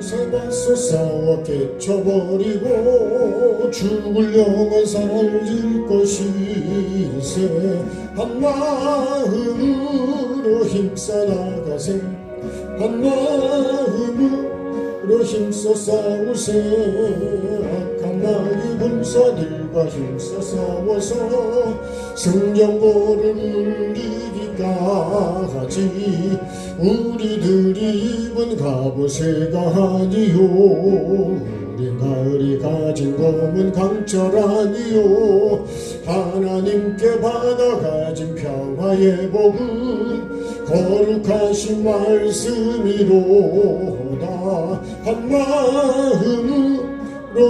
밤새 맞서 싸워 깨쳐버리고 죽을 영혼 살릴 것이세. 한마음으로 힘써 나가세. 한마음으로 힘써 싸우세. 악한 마귀 군사들과 힘써 싸워서 성령고를 울리기까지 우리들이 입은 갑옷새가 아니요. 우리 가을이 가진 검은 강철 아니요. 하나님께 받아가진 평화의 복음 거룩하신 말씀이로다. 한마음으로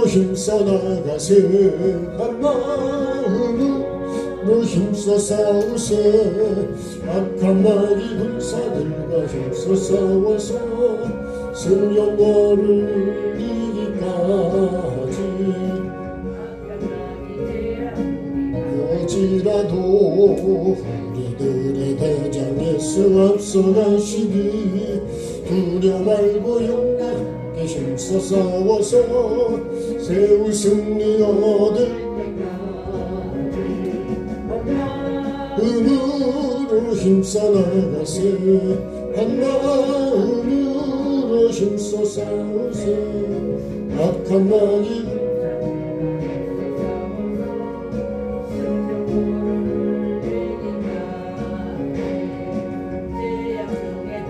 힘써 나가세. 한마음으로 힘써 싸우세. 악한 마귀 군사들과 힘써 싸워서 성령거를 이기까지. 그지라도 우리들의 대장 예수 앞서가시니 두려 말고 용감하게 힘써 싸워서 세울 승리 얻을 마음으로 힘써 나가세. 한마음으로 힘써 싸우세. 악한 마귀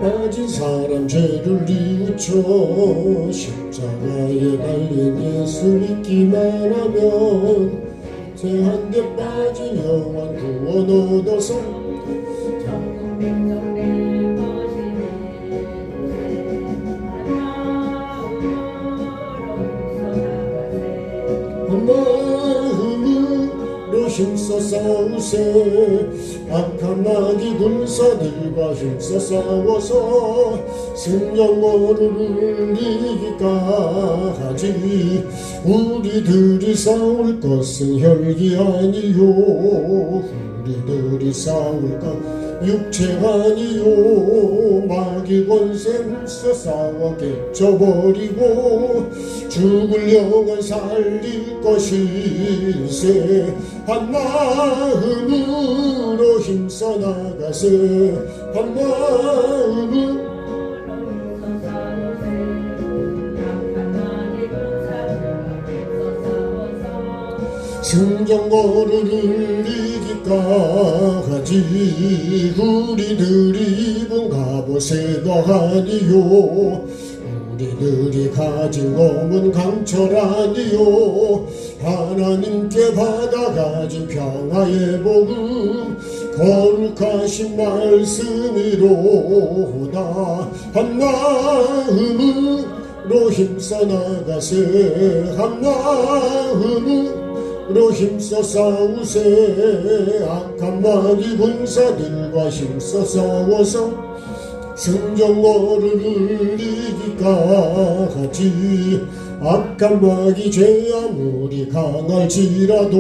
빠진 사람 죄를 뉘우쳐 십자가에 달린 예수 믿기만 하면 죄한데 빠진 영원 구원 얻어서 한마음으로 힘써 싸우세. 악한 마귀 군사들과 힘써 싸워서 성령거를 울리기까지 우리들이 싸울 것은 혈기 아니요. 우리들이 싸울 것 육체가 아니요. 마귀 권세 힘써 싸워 깨쳐버리고 죽을 영혼 살릴 것일세. 한마음으로 힘써 나가세. 한마음으로 성령거를 울리기까지 우리들이 입은 갑옷새가 아니요. 우리들이 가진 검은 강철 아니요. 하나님께 받아가진 평화의 복음 거룩하신 말씀이로다. 한마음으로 힘써 나가세. 한마음으로 힘써 싸우세. 악한 마귀 군사들과 힘써 싸워서 성령거를 울리기까지 악한 마귀 죄 아무리 강할지라도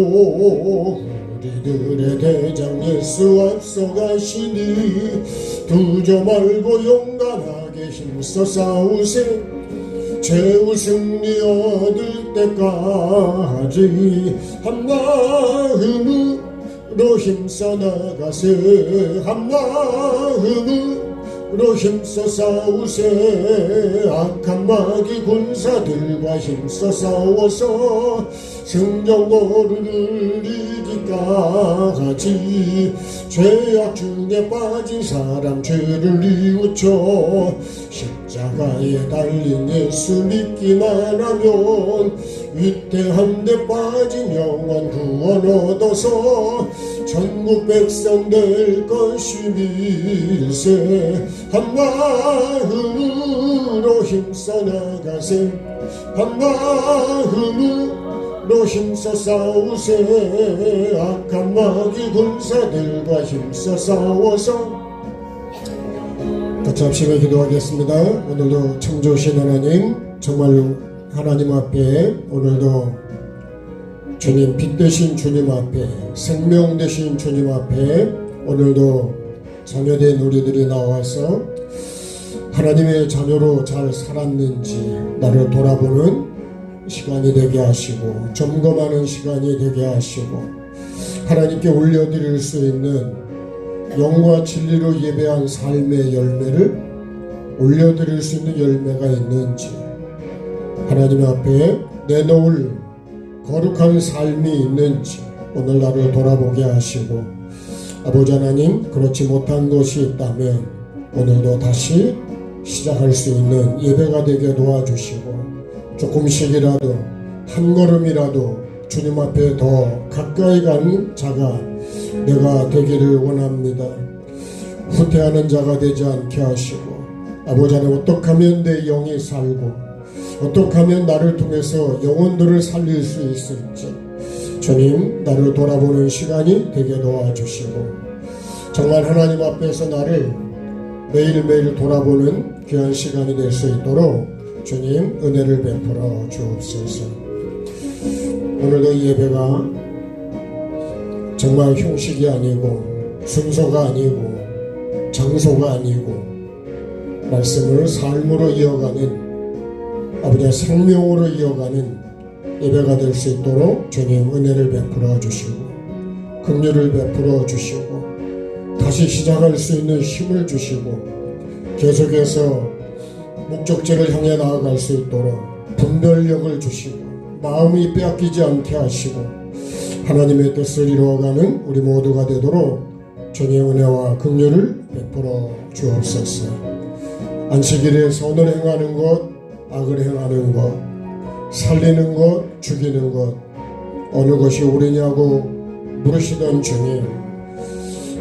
우리들의 대장 예수 앞서가시니 두저 말고 용감하게 힘써 싸우세. 최후 승리 얻을 때까지 한마음으로 힘써 나가세. 한마음으로 힘써 싸우세. 악한 마귀 군사들과 힘써 싸워서 성령거를 울리기까지 죄악 중에 빠진 사람 죄를 뉘우쳐 십자가에 달린 예수 믿기만 하면 위대한데 빠진 영원 구원 얻어서 전국 백성 될 것이밀세. 한마음으로 힘써 나가세. 한마음으로 힘써 싸우세. 악한 마귀 군사들과 힘써 싸워서 같이 합시다. 기도하겠습니다. 오늘도 창조신 하나님, 정말 하나님 앞에 오늘도 주님 빛 되신 주님 앞에, 생명 되신 주님 앞에 오늘도 자녀된 우리들이 나와서 하나님의 자녀로 잘 살았는지 나를 돌아보는 시간이 되게 하시고 점검하는 시간이 되게 하시고 하나님께 올려드릴 수 있는 영과 진리로 예배한 삶의 열매를 올려드릴 수 있는 열매가 있는지 하나님 앞에 내놓을 거룩한 삶이 있는지 오늘 나를 돌아보게 하시고 아버지 하나님 그렇지 못한 것이 있다면 오늘도 다시 시작할 수 있는 예배가 되게 도와주시고 조금씩이라도 한 걸음이라도 주님 앞에 더 가까이 가는 자가 내가 되기를 원합니다. 후퇴하는 자가 되지 않게 하시고 아버지 하나님 어떻게 하면 내 영이 살고 어떻게 하면 나를 통해서 영혼들을 살릴 수 있을지 주님 나를 돌아보는 시간이 되게 도와주시고 정말 하나님 앞에서 나를 매일매일 돌아보는 귀한 시간이 될 수 있도록 주님 은혜를 베풀어 주옵소서. 오늘도 예배가 정말 형식이 아니고 순서가 아니고 장소가 아니고 말씀을 삶으로 이어가는 아버지의 생명으로 이어가는 예배가 될 수 있도록 주님 은혜를 베풀어 주시고 긍휼을 베풀어 주시고 다시 시작할 수 있는 힘을 주시고 계속해서 목적지를 향해 나아갈 수 있도록 분별력을 주시고 마음이 빼앗기지 않게 하시고 하나님의 뜻을 이루어가는 우리 모두가 되도록 주님의 은혜와 긍휼을 베풀어 주옵소서. 안식일에 선을 행하는 것, 악을 행하는 것, 살리는 것, 죽이는 것 어느 것이 옳으냐고 물으시던 주님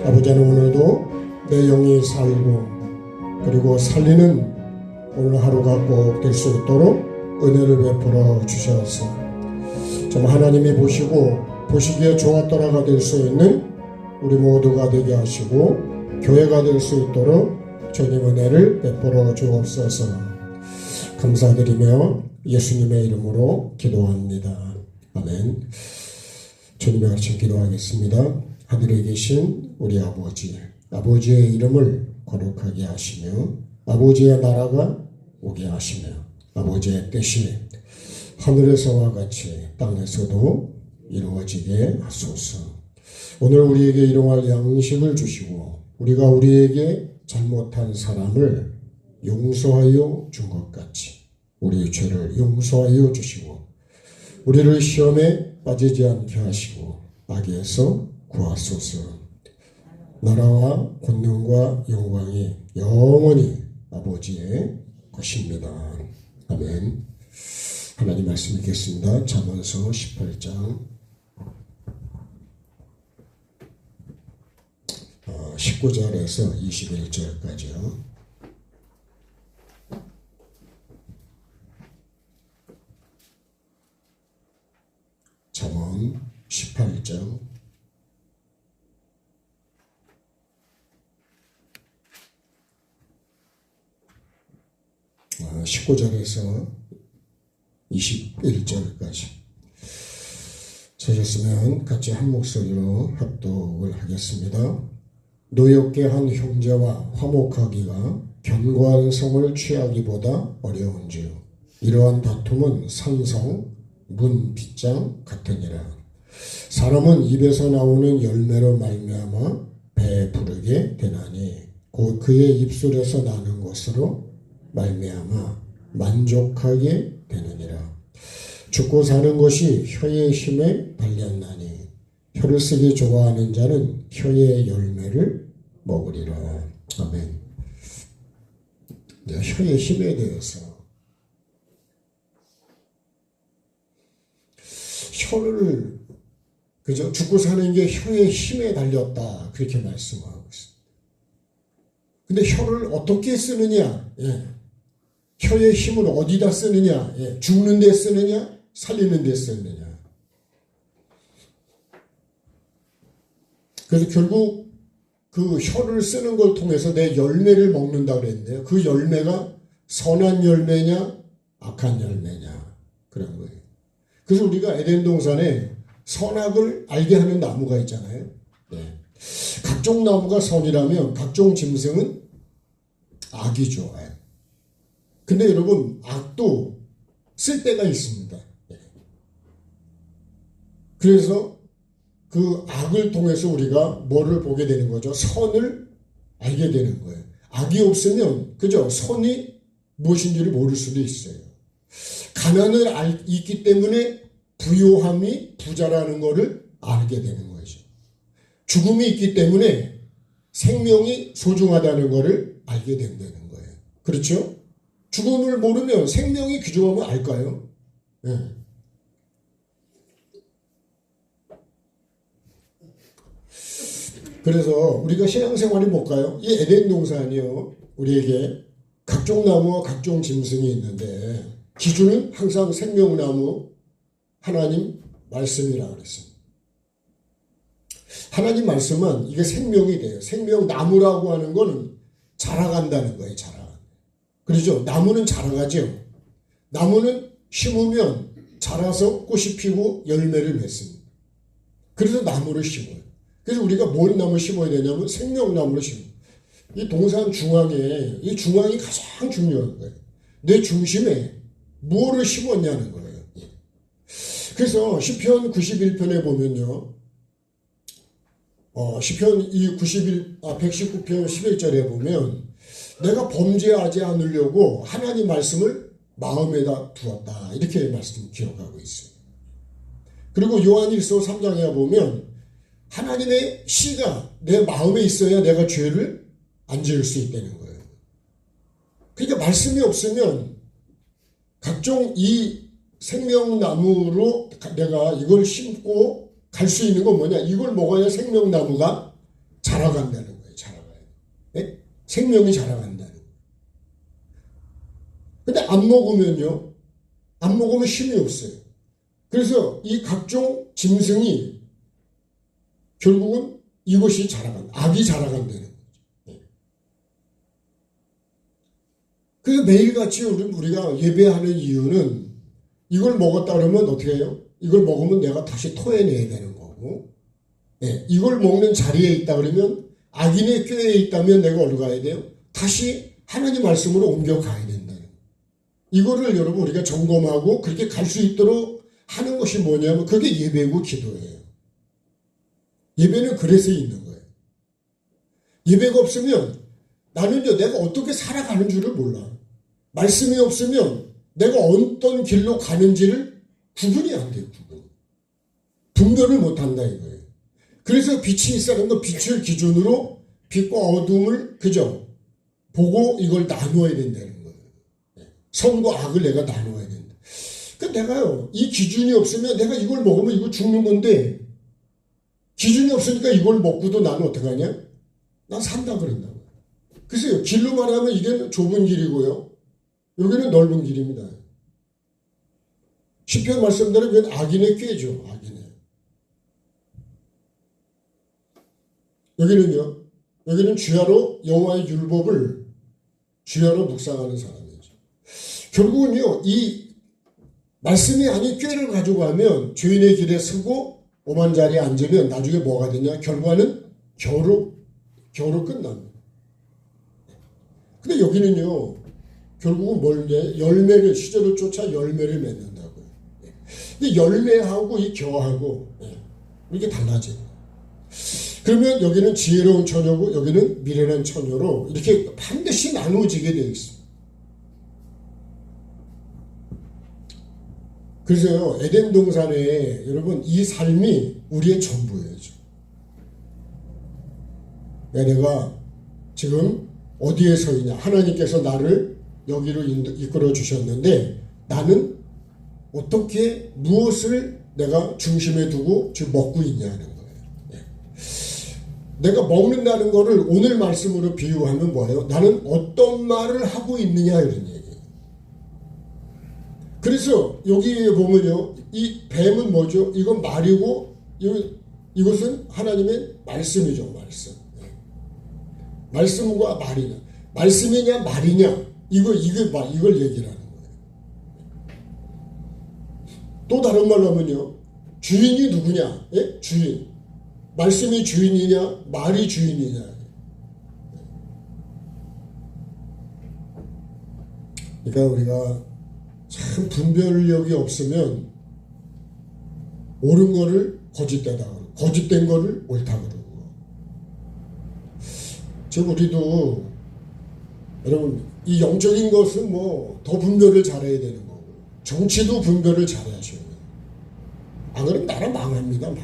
아버지는 오늘도 내 영이 살고 그리고 살리는 오늘 하루가 꼭 될 수 있도록 은혜를 베풀어 주셔서 정말 하나님이 보시기에 좋았더라가 될 수 있는 우리 모두가 되게 하시고 교회가 될 수 있도록 주님 은혜를 베풀어 주옵소서. 감사드리며 예수님의 이름으로 기도합니다. 아멘. 주님의 가르침 기도하겠습니다. 하늘에 계신 우리 아버지, 아버지의 이름을 거룩하게 하시며 아버지의 나라가 오게 하시며 아버지의 뜻이 하늘에서와 같이 땅에서도 이루어지게 하소서. 오늘 우리에게 일용할 양식을 주시고 우리가 우리에게 잘못한 사람을 용서하여 준 것 같이 우리의 죄를 용서하여 주시고 우리를 시험에 빠지지 않게 하시고 악에서 구하소서. 나라와 권능과 영광이 영원히 아버지의 것입니다. 아멘. 하나님 말씀 읽겠습니다. 잠언서 18장 19절에서 21절까지요. 잠언 18장 19절에서 21절까지 찾았으면 같이 한 목소리로 합독을 하겠습니다. 노엽게 한 형제와 화목하기가 견고한 성을 취하기보다 어려운지요. 이러한 다툼은 산성 문 빗장 같으니라. 사람은 입에서 나오는 열매로 말미암아 배에 부르게 되나니 곧 그의 입술에서 나는 것으로 말미암아 만족하게 되느니라. 죽고 사는 것이 혀의 힘에 달렸나니 혀를 쓰기 좋아하는 자는 혀의 열매를 먹으리라. 아멘. 혀의 힘에 대해서 혀를 그저 죽고 사는 게 혀의 힘에 달렸다 그렇게 말씀하고 있습니다. 근데 혀를 어떻게 쓰느냐? 혀의 힘을 어디다 쓰느냐? 죽는 데 쓰느냐? 살리는 데 쓰느냐? 그래서 결국 그 혀를 쓰는 걸 통해서 내 열매를 먹는다 그랬는데요. 그 열매가 선한 열매냐 악한 열매냐 그런 거예요. 그래서 우리가 에덴 동산에 선악을 알게 하는 나무가 있잖아요. 각종 나무가 선이라면 각종 짐승은 악이죠. 근데 여러분, 악도 쓸 때가 있습니다. 그래서 그 악을 통해서 우리가 뭐를 보게 되는 거죠? 선을 알게 되는 거예요. 악이 없으면 그죠? 선이 무엇인지를 모를 수도 있어요. 가난을 있기 때문에 부요함이 부자라는 것을 알게 되는 거죠. 죽음이 있기 때문에 생명이 소중하다는 것을 알게 된다는 거예요. 그렇죠? 죽음을 모르면 생명이 귀중하면 알까요? 네. 그래서 우리가 신앙생활이 뭘까요? 이 에덴 동산이요, 우리에게 각종 나무와 각종 짐승이 있는데 기준은 항상 생명나무 하나님 말씀이라고 그랬습니다. 하나님 말씀은 이게 생명이 돼요. 생명나무라고 하는 거는 자라간다는 거예요. 그렇죠? 나무는 자라가죠. 나무는 심으면 자라서 꽃이 피고 열매를 맺습니다. 그래서 나무를 심어요. 그래서 우리가 뭔 나무 심어야 되냐면 생명나무를 심어요. 이 동산 중앙에, 이 중앙이 가장 중요한 거예요. 내 중심에 무엇을 심었냐는 거예요. 그래서 시편 91편에 보면요. 시편 119편 11절에 보면 내가 범죄하지 않으려고 하나님 말씀을 마음에다 두었다. 이렇게 말씀 기억하고 있어요. 그리고 요한일서 3장에 보면 하나님의 시가 내 마음에 있어야 내가 죄를 안 지을 수 있다는 거예요. 그러니까 말씀이 없으면 각종 이 생명나무로 내가 이걸 심고 갈 수 있는 건 뭐냐? 이걸 먹어야 생명나무가 자라간다는 거예요. 자라가요. 네? 생명이 자라간다는 거예요. 근데 안 먹으면요. 안 먹으면 힘이 없어요. 그래서 이 각종 짐승이 결국은 이것이 자라간다. 악이 자라간다는 거죠. 네. 그래서 매일같이 우리가 예배하는 이유는 이걸 먹었다 그러면 어떻게 해요? 이걸 먹으면 내가 다시 토해내야 되는 거고, 네. 이걸 먹는 자리에 있다 그러면 악인의 꾀에 있다면 내가 어디로 가야 돼요? 다시 하나님 말씀으로 옮겨가야 된다는 거예요. 이거를 여러분 우리가 점검하고 그렇게 갈 수 있도록 하는 것이 뭐냐면 그게 예배고 기도예요. 예배는 그래서 있는 거예요. 예배가 없으면 나는요, 내가 어떻게 살아가는 줄을 몰라. 말씀이 없으면 내가 어떤 길로 가는지를 구분이 안 돼요, 구분. 분별을 못 한다 이거예요. 그래서 빛이 있어야 거 빛을 기준으로 빛과 어둠을 그저 보고 이걸 나누어야 된다는 거예요. 선과 악을 내가 나누어야 된다. 그 내가요, 이 기준이 없으면 내가 이걸 먹으면 이거 죽는 건데 기준이 없으니까 이걸 먹고도 나는 어떡하냐? 난 산다 그런다고. 글쎄요, 길로 말하면 이게 좁은 길이고요. 여기는 넓은 길입니다. 시편 말씀대로 그건 악인의 꾀죠. 악인의. 여기는 주야로 여호와의 율법을 주야로 묵상하는 사람이죠. 결국은요, 이 말씀이 아닌 꾀를 가지고 가면 죄인의 길에 서고 오만 자리에 앉으면 나중에 뭐가 되냐? 결과는 겨로 끝납니다. 근데 여기는요, 결국은 뭘요? 열매를, 시절을 쫓아 열매를 맺는다고요. 근데 열매하고 이 겨하고 이렇게 달라져요. 그러면 여기는 지혜로운 처녀고 여기는 미련한 처녀로 이렇게 반드시 나누어지게 되어 있습니다. 그래서요, 에덴 동산에 여러분 이 삶이 우리의 전부예요. 내가 지금 어디에 서 있냐? 하나님께서 나를 여기로 이끌어 주셨는데 나는 어떻게 무엇을 내가 중심에 두고 지금 먹고 있냐는 거예요. 내가 먹는다는 것을 오늘 말씀으로 비유하면 뭐예요? 나는 어떤 말을 하고 있느냐 이런 얘기예요. 그래서 여기에 보면요, 이 뱀은 뭐죠? 이건 말이고 이것은 하나님의 말씀이죠. 말씀. 말씀과 말이냐, 말씀이냐 말이냐, 이걸 얘기를 하는 거예요. 또 다른 말로 하면요, 주인이 누구냐? 예? 주인. 말씀이 주인이냐, 말이 주인이냐. 그러니까 우리가 참 분별력이 없으면 옳은 거를 거짓되다 그러고 거짓된 거를 옳다 그러고. 지금 우리도 여러분 이 영적인 것은 뭐 더 분별을 잘해야 되는 거고 정치도 분별을 잘해야 하셔야 돼요. 안 그러면 나라 망합니다. 망해.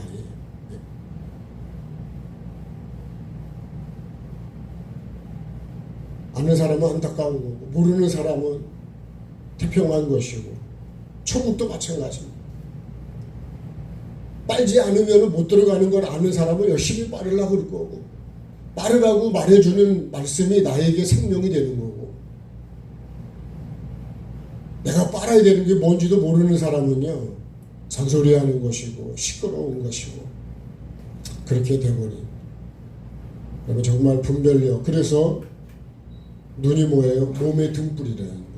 아는 사람은 안타까운 거고 모르는 사람은 태평한 것이고 천국도 마찬가지입니다. 빨지 않으면 못 들어가는 걸 아는 사람은 열심히 빠르려고 그럴 거고 빠르라고 말해주는 말씀이 나에게 생명이 되는 거고 내가 빨아야 되는 게 뭔지도 모르는 사람은요 잔소리하는 것이고 시끄러운 것이고 그렇게 돼버린. 여러분 정말 분별력. 그래서 눈이 뭐예요? 몸의 등불이래요.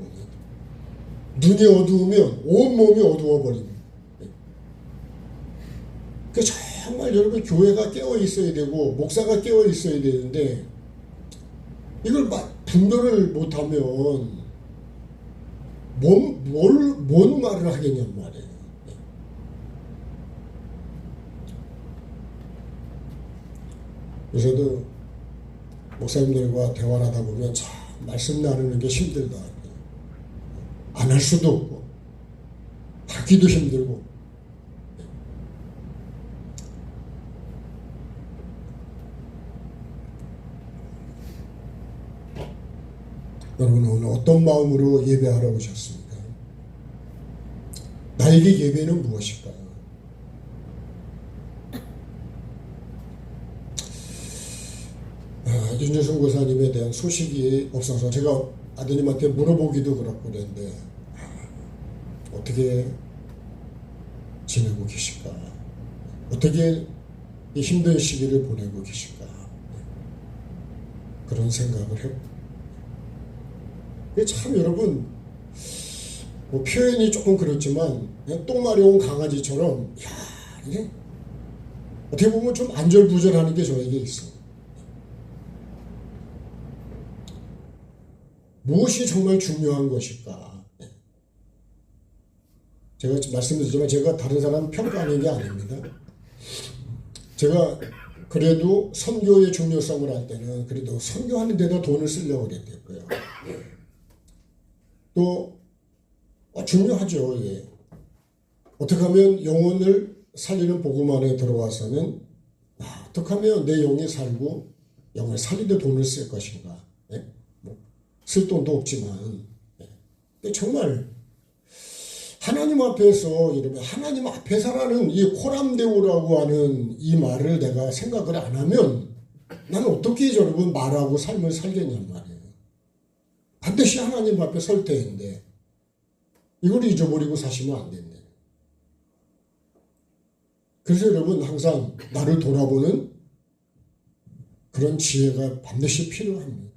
눈이 어두우면 온 몸이 어두워버립니다. 그 정말 여러분 교회가 깨어 있어야 되고 목사가 깨어 있어야 되는데 이걸 분별을 못하면 뭔 말을 하겠냔 말이에요. 요새도 목사님들과 대화를 하다 보면 참 말씀 나누는 게 힘들다. 안 할 수도 없고 하기도 힘들고. 여러분 오늘 어떤 마음으로 예배하러 오셨습니까? 나에게 예배는 무엇일까요? 윤주승 고사님에 대한 소식이 없어서 제가 아드님한테 물어보기도 그렇고 그랬는데 어떻게 지내고 계실까? 어떻게 이 힘든 시기를 보내고 계실까? 그런 생각을 했고 참 여러분 뭐 표현이 조금 그렇지만 똥 마려운 강아지처럼 이게 어떻게 보면 좀 안절부절하는 게 저에게 있어요. 무엇이 정말 중요한 것일까? 제가 말씀드리지만 제가 다른 사람 평가하는 게 아닙니다. 제가 그래도 선교의 중요성을 할 때는 그래도 선교하는 데다 돈을 쓰려고 그랬고요. 또 중요하죠. 예. 어떻게 하면 영혼을 살리는 복음 안에 들어와서는 어떻게 하면 내 영이 살고 영을 살리는 돈을 쓸 것인가. 예? 쓸 돈도 없지만 예. 정말 하나님 앞에서 여러분 하나님 앞에서라는 이 코람데오라고 하는 이 말을 내가 생각을 안 하면 나는 어떻게 여러분 말하고 삶을 살겠냔 말이에요. 반드시 하나님 앞에 설 때인데 이걸 잊어버리고 사시면 안 된대. 그래서 여러분 항상 나를 돌아보는 그런 지혜가 반드시 필요합니다.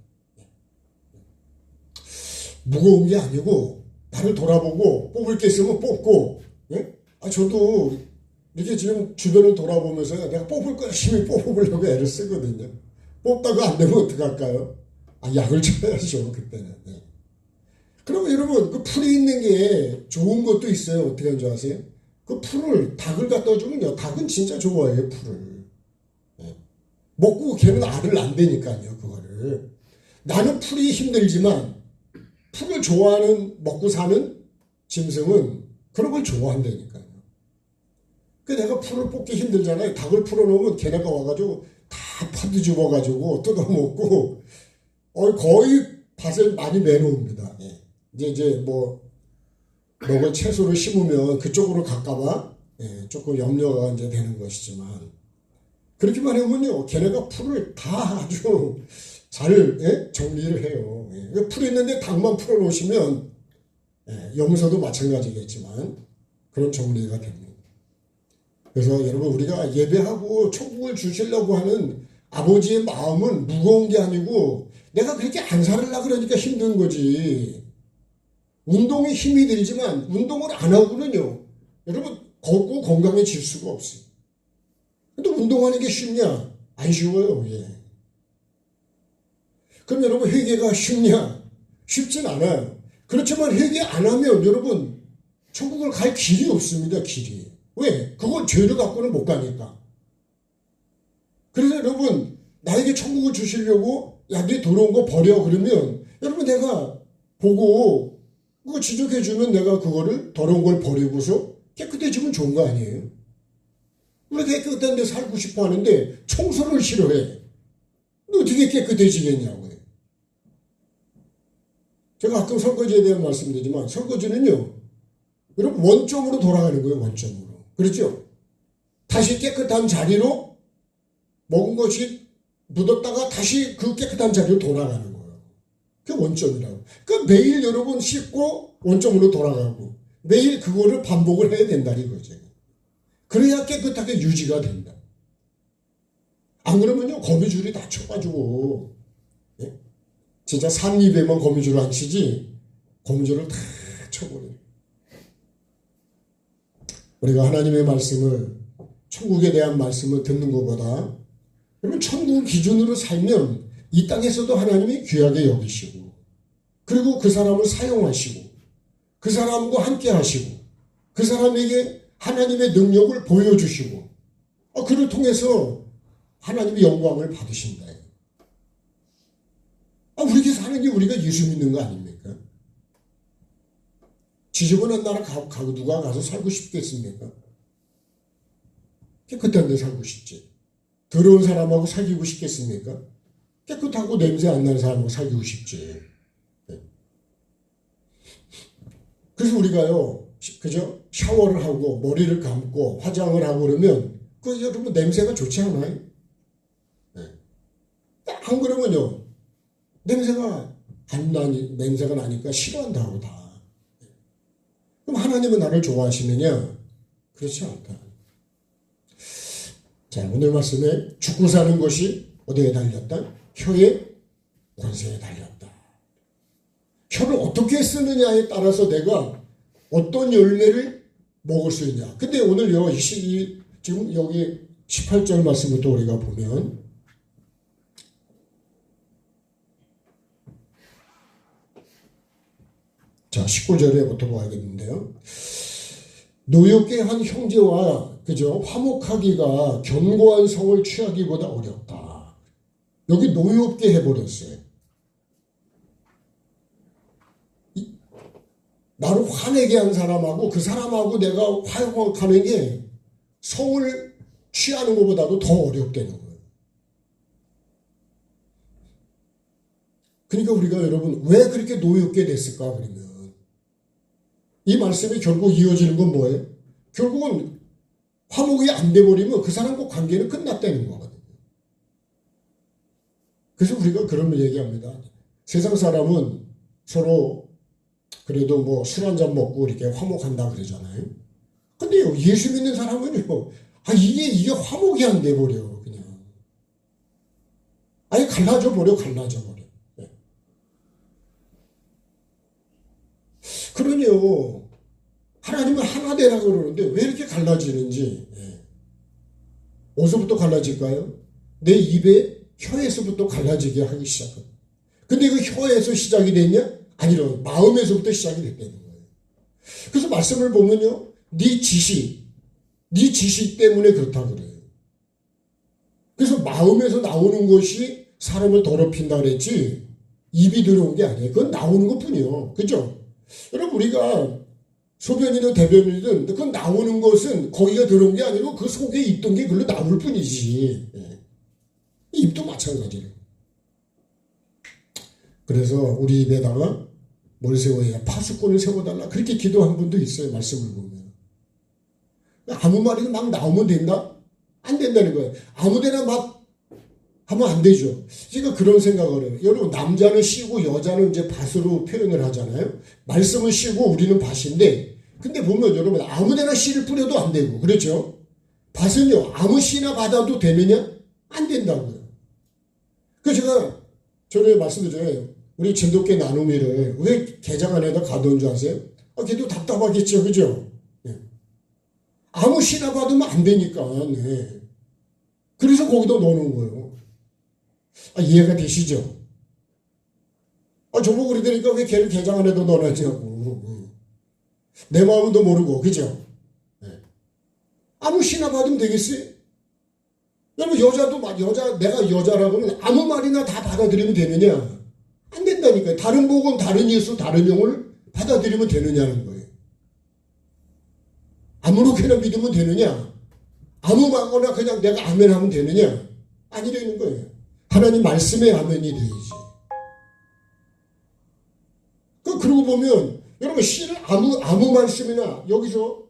무거운 게 아니고 나를 돌아보고 뽑을 게 있으면 뽑고. 예? 저도 이렇게 지금 주변을 돌아보면서 내가 뽑을 거 열심히 뽑으려고 애를 쓰거든요. 뽑다가 안 되면 어떡할까요? 약을 쳐야죠 그때는. 예. 그럼 여러분 그 풀이 있는 게 좋은 것도 있어요. 어떻게 하는 줄 아세요? 그 풀을 닭을 갖다 주면요 닭은 진짜 좋아해요 풀을. 예. 먹고 걔는 알을 안 되니까요 그거를. 나는 풀이 힘들지만 풀을 좋아하는 먹고 사는 짐승은 그런 걸 좋아한다니까요. 그 내가 풀을 뽑기 힘들잖아요. 닭을 풀어놓으면 걔네가 와가지고 다 파뒤집어가지고 뜯어먹고 거의 밭을 많이 내놓습니다. 예. 이제 뭐 먹을 채소를 심으면 그쪽으로 갈까봐 예, 조금 염려가 이제 되는 것이지만 그렇게만 해보면요 걔네가 풀을 다 아주 잘 예? 정리를 해요. 예. 풀 있는데 닭만 풀어놓으시면 예, 염소도 마찬가지겠지만 그런 정리가 됩니다. 그래서 여러분 우리가 예배하고 천국을 주시려고 하는 아버지의 마음은 무거운 게 아니고 내가 그렇게 안 살으려고 그러니까 힘든 거지. 운동에 힘이 들지만 운동을 안 하고는요 여러분 걷고 건강해질 수가 없어요. 근데 운동하는 게 쉽냐? 안 쉬워요. 예. 그럼 여러분 회개가 쉽냐? 쉽진 않아요. 그렇지만 회개 안 하면 여러분 천국을 갈 길이 없습니다. 길이. 왜? 그건 죄를 갖고는 못 가니까. 그래서 여러분 나에게 천국을 주시려고 야, 네 더러운 거 버려 그러면 여러분 내가 보고 그거 지적해 주면 내가 그거를 더러운 걸 버리고서 깨끗해지면 좋은 거 아니에요? 우리가 깨끗한 데 살고 싶어 하는데 청소를 싫어해. 너 어떻게 깨끗해지겠냐고요. 제가 가끔 설거지에 대한 말씀드리지만 설거지는요. 여러분 원점으로 돌아가는 거예요. 원점으로. 그렇죠? 다시 깨끗한 자리로 먹은 것이 묻었다가 다시 그 깨끗한 자리로 돌아가는 거예요. 그게 원점이라고. 그러니까 매일 여러분 씻고 원점으로 돌아가고 매일 그거를 반복을 해야 된다는 거죠. 그래야 깨끗하게 유지가 된다. 안 그러면요 거미줄이 다 쳐가지고 예? 진짜 산입에만 거미줄을 안 치지 거미줄을 다 쳐버려요. 우리가 하나님의 말씀을 천국에 대한 말씀을 듣는 것보다 여러분 천국 기준으로 살면 이 땅에서도 하나님이 귀하게 여기시고 그리고 그 사람을 사용하시고 그 사람과 함께 하시고 그 사람에게 하나님의 능력을 보여주시고 그를 통해서 하나님의 영광을 받으신다. 우리에게 사는 게 우리가 예수 믿는 거 아닙니까? 지저분한 나라 누가 가서 살고 싶겠습니까? 깨끗한 데 살고 싶지. 더러운 사람하고 사귀고 싶겠습니까? 깨끗하고 냄새 안 나는 사람하고 사귀고 싶지. 그래서 우리가요, 그죠? 샤워를 하고 머리를 감고 화장을 하고 그러면 그 여러분 냄새가 좋지 않아요? 안 그러면요 냄새가 냄새가 나니까 싫어한다고 다. 그럼 하나님은 나를 좋아하시느냐? 그렇지 않다. 자, 오늘 말씀에 죽고 사는 것이 어디에 달렸다? 혀의 권세에 달렸다. 혀를 어떻게 쓰느냐에 따라서 내가 어떤 열매를 먹을 수 있냐. 근데 오늘요, 지금 여기 18절 말씀부터 우리가 보면, 자, 19절에부터 봐야겠는데요. 노엽게 한 형제와, 그죠? 화목하기가 견고한 성을 취하기보다 어렵다. 여기 노엽게 해버렸어요. 나를 화내게 한 사람하고 그 사람하고 내가 화목하는 게 성을 취하는 것보다도 더 어렵다는 거예요. 그러니까 우리가 여러분 왜 그렇게 노엽게 됐을까 그러면 이 말씀이 결국 이어지는 건 뭐예요? 결국은 화목이 안 돼버리면 그 사람과 관계는 끝났다는 거거든요. 그래서 우리가 그런 얘기합니다. 세상 사람은 서로 그래도 뭐 술 한잔 먹고 이렇게 화목한다 그러잖아요. 근데요, 예수 믿는 사람은요, 이게 화목이 안 돼버려, 그냥. 아예 갈라져 버려. 네. 그러니요, 하나님은 하나 되라고 그러는데 왜 이렇게 갈라지는지. 네. 어디서부터 갈라질까요? 내 입에 혀에서부터 갈라지게 하기 시작합니다. 근데 그 혀에서 시작이 됐냐? 아니요, 마음에서부터 시작이 됐다는 거예요. 그래서 말씀을 보면요, 네 지식 때문에 그렇다 그래요. 그래서 마음에서 나오는 것이 사람을 더럽힌다 그랬지 입이 들어온 게 아니에요. 그건 나오는 것뿐이요. 그죠? 여러분 우리가 소변이든 대변이든 그건 나오는 것은 거기가 들어온 게 아니고 그 속에 있던 게 그걸로 나올 뿐이지. 입도 마찬가지예요. 그래서 우리 입에다가 뭘 세워야 파수꾼을 세워달라 그렇게 기도한 분도 있어요. 말씀을 보면 아무 말이나 막 나오면 된다? 안 된다는 거예요. 아무데나 막 하면 안 되죠. 제가 그런 생각을 해요. 여러분 남자는 씨고 여자는 이제 밭으로 표현을 하잖아요. 말씀은 씨고 우리는 밭인데 근데 보면 여러분 아무데나 씨를 뿌려도 안 되고 그렇죠? 밭은요 아무 씨나 받아도 되느냐? 안 된다고요. 그래서 제가 전에 말씀드렸잖아요. 우리 진돗개 나눔이를 왜 개장 안에다 가둬온 줄 아세요? 걔도 답답하겠죠. 그죠? 네. 아무 씨나 받으면 안 되니까. 네. 그래서 거기다 넣어놓은 거예요. 이해가 되시죠? 저보고 그러니까 왜 걔를 개장 안에도 넣어놨냐고. 내 마음도 모르고, 그죠? 아무 시나 받으면 되겠어요? 여러분, 내가 여자라고 하면 아무 말이나 다 받아들이면 되느냐? 안 된다니까요. 다른 복음, 다른 예수, 다른 영을 받아들이면 되느냐는 거예요. 아무렇게나 믿으면 되느냐? 아무 말거나 그냥 내가 아멘 하면 되느냐? 아니라는 거예요. 하나님 말씀에 아멘이 되야지. 그러고 보면, 여러분, 시를 아무 말씀이나, 여기서,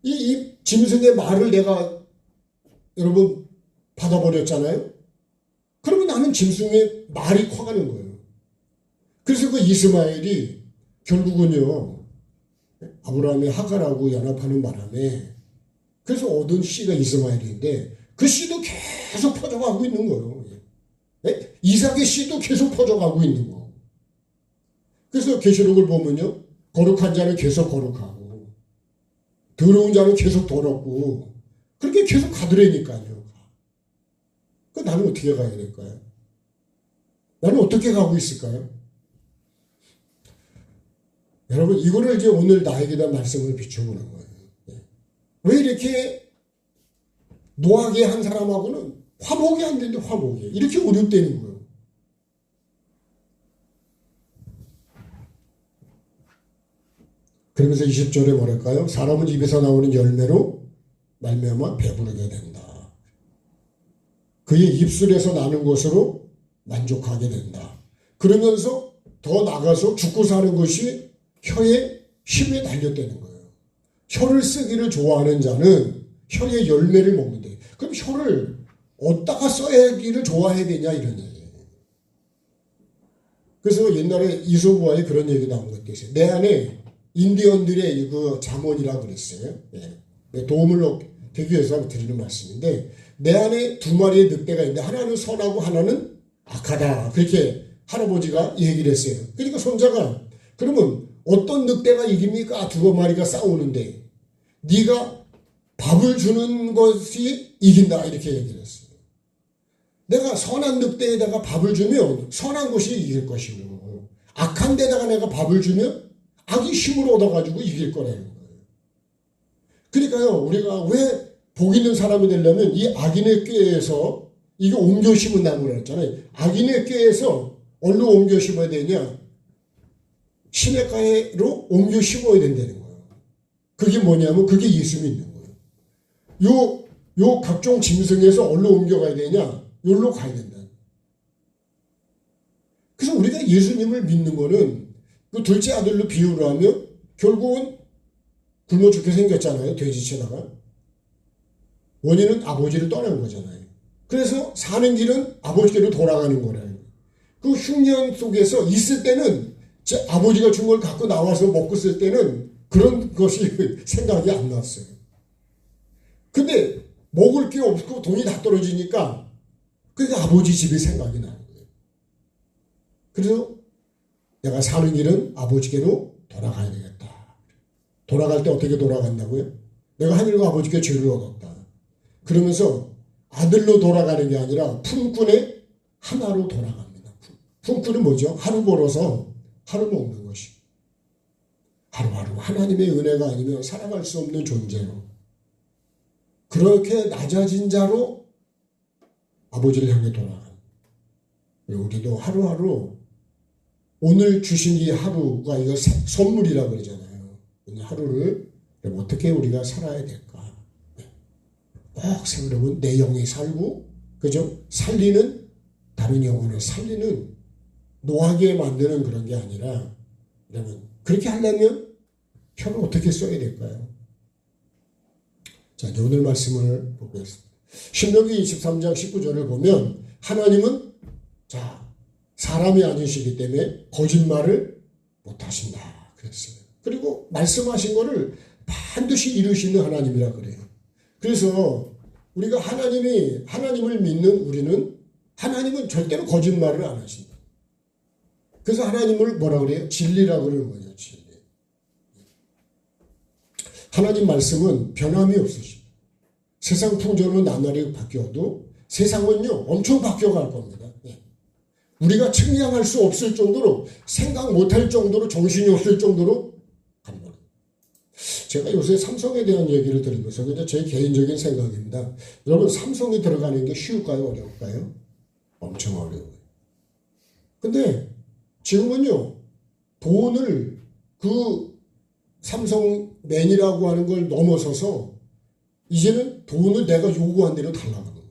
이 짐승의 말을 내가, 여러분, 받아버렸잖아요? 그러면 나는 짐승의 말이 커가는 거예요. 그래서 그 이스마엘이 결국은요, 아브라함의 하갈하고 연합하는 바람에, 그래서 얻은 씨가 이스마엘인데, 그 씨도 계속 퍼져가고 있는 거예요. 이삭의 씨도 계속 퍼져가고 있는 거. 그래서 계시록을 보면요, 거룩한 자는 계속 거룩하고, 더러운 자는 계속 더럽고, 그렇게 계속 가더라니까요. 나는 어떻게 가야 될까요? 나는 어떻게 가고 있을까요? 여러분, 이거를 이제 오늘 나에게다 말씀을 비춰보는 거예요. 왜 이렇게 노하게 한 사람하고는 화목이 안 되는데 화목이 이렇게 어렵다는 거예요. 그러면서 20절에 뭐랄까요? 사람은 입에서 나오는 열매로 말미암아 배부르게 된다. 그의 입술에서 나는 것으로 만족하게 된다. 그러면서 더 나가서 죽고 사는 것이 혀의 힘에 달렸다는 거예요. 혀를 쓰기를 좋아하는 자는 혀의 열매를 먹는데, 그럼 혀를 어디다가 써야기를 좋아해야 되냐 이런 얘기예요. 그래서 옛날에 이소부와의 그런 얘기 나온 것도 있어요. 내 안에 인디언들의 그 잠언이라고 그랬어요. 도움을 얻기 위해서 드리는 말씀인데, 내 안에 두 마리의 늑대가 있는데 하나는 선하고 하나는 악하다. 그렇게 할아버지가 얘기를 했어요. 그러니까 손자가, 그러면 어떤 늑대가 이깁니까? 두 마리가 싸우는데 네가 밥을 주는 것이 이긴다. 이렇게 얘기를 했어요. 내가 선한 늑대에다가 밥을 주면 선한 것이 이길 것이고, 악한 데다가 내가 밥을 주면 악이 힘을 얻어가지고 이길 거라는 거예요. 그러니까요, 우리가 왜 복 있는 사람이 되려면 이 악인의 꾀에서, 이게 옮겨 심은 나무라 했잖아요. 악인의 꾀에서 어디로 옮겨 심어야 되냐? 시냇가로 옮겨 심어야 된다는 거예요. 그게 뭐냐면 그게 예수 믿는 거예요. 요 각종 짐승에서 어디로 옮겨가야 되냐? 여기로 가야 된다. 그래서 우리가 예수님을 믿는 거는 그 둘째 아들로 비유를 하면 결국은 굶어 죽게 생겼잖아요. 돼지체다가. 원인은 아버지를 떠난 거잖아요. 그래서 사는 길은 아버지께로 돌아가는 거라요. 그 흉년 속에서 있을 때는 제 아버지가 준 걸 갖고 나와서 먹고 쓸 때는 그런 것이 생각이 안 났어요. 근데 먹을 게 없고 돈이 다 떨어지니까 그러니까 아버지 집이 생각이 나는 거예요. 그래서 내가 사는 길은 아버지께로 돌아가야 되겠다. 돌아갈 때 어떻게 돌아간다고요? 내가 하늘과 아버지께 죄를 얻었다. 그러면서 아들로 돌아가는 게 아니라 품꾼의 하나로 돌아갑니다. 품꾼은 뭐죠? 하루 벌어서 하루 먹는 것이. 하루하루 하나님의 은혜가 아니면 살아갈 수 없는 존재로. 그렇게 낮아진 자로 아버지를 향해 돌아간. 우리도 하루하루 오늘 주신 이 하루가 이거 선물이라고 그러잖아요. 오늘 하루를 어떻게 우리가 살아야 될까? 꼭 생각해보면 내 영이 살고, 그죠? 살리는, 다른 영혼을 살리는, 노하게 만드는 그런 게 아니라, 그러면 그렇게 하려면 혀를 어떻게 써야 될까요? 자, 이제 오늘 말씀을 보겠습니다. 신명기 23장 19절을 보면 하나님은 자, 사람이 아니시기 때문에 거짓말을 못하신다 그랬어요. 그리고 말씀하신 거를 반드시 이루시는 하나님이라 그래요. 그래서 우리가 하나님을 믿는 우리는 하나님은 절대로 거짓말을 안 하신다. 그래서 하나님을 뭐라 그래요? 진리라고 그러는 거예요. 진리. 하나님 말씀은 변함이 없으십니다. 세상 풍조는 나날이 바뀌어도 세상은요 엄청 바뀌어갈 겁니다. 우리가 측량할 수 없을 정도로 생각 못할 정도로 정신이 없을 정도로 간다. 제가 요새 삼성에 대한 얘기를 들으면서 그냥 제 개인적인 생각입니다. 여러분 삼성에 들어가는 게 쉬울까요? 어려울까요? 엄청 어려워요. 근데 지금은요. 돈을 그 삼성맨이라고 하는 걸 넘어서서 이제는 돈을 내가 요구한 대로 달라는 거예요.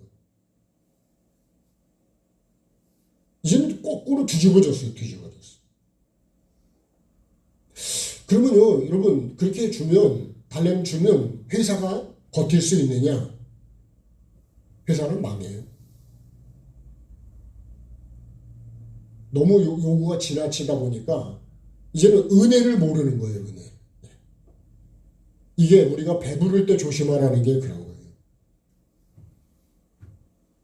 이제는 거꾸로 뒤집어졌어요. 그러면요, 여러분, 그렇게 달래면 주면 회사가 버틸 수 있느냐? 회사는 망해요. 너무 요구가 지나치다 보니까 이제는 은혜를 모르는 거예요, 은혜. 이게 우리가 배부를 때 조심하라는 게 그런 거예요.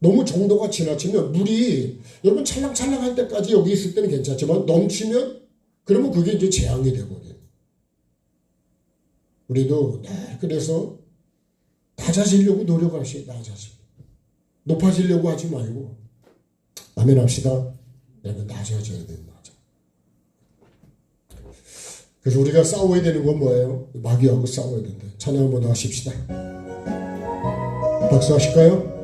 너무 정도가 지나치면 물이 여러분 찰랑찰랑할 때까지 여기 있을 때는 괜찮지만 넘치면 그러면 그게 이제 재앙이 되거든요. 우리도 그래서 낮아지려고 노력하시고 낮아지고 높아지려고 하지 말고 아멘 합시다. 내가 낮아져야 된다. 그래서 우리가 싸워야 되는 건 뭐예요? 마귀하고 싸워야 된다. 찬양 한번 더 하십시다. 박수 하실까요?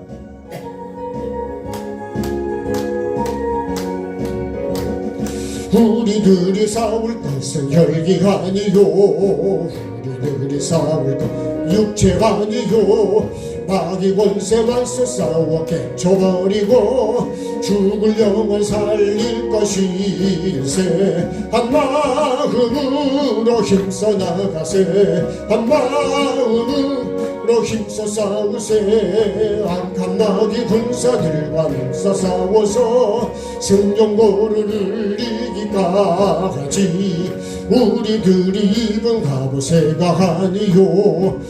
우리들이 싸울 것은 혈기가 아니요 우리들이 싸울 것 육체가 아니요 마귀 권세 맞서 싸워 깨쳐버리고 죽을 영혼 살릴 것일세 한 마음으로 힘써 나가세 한 마음으로 힘써 싸우세 악한 마귀 군사들과 힘써 싸워서 승전고를 이기까지 우리들이 입은 갑옷새가 아니요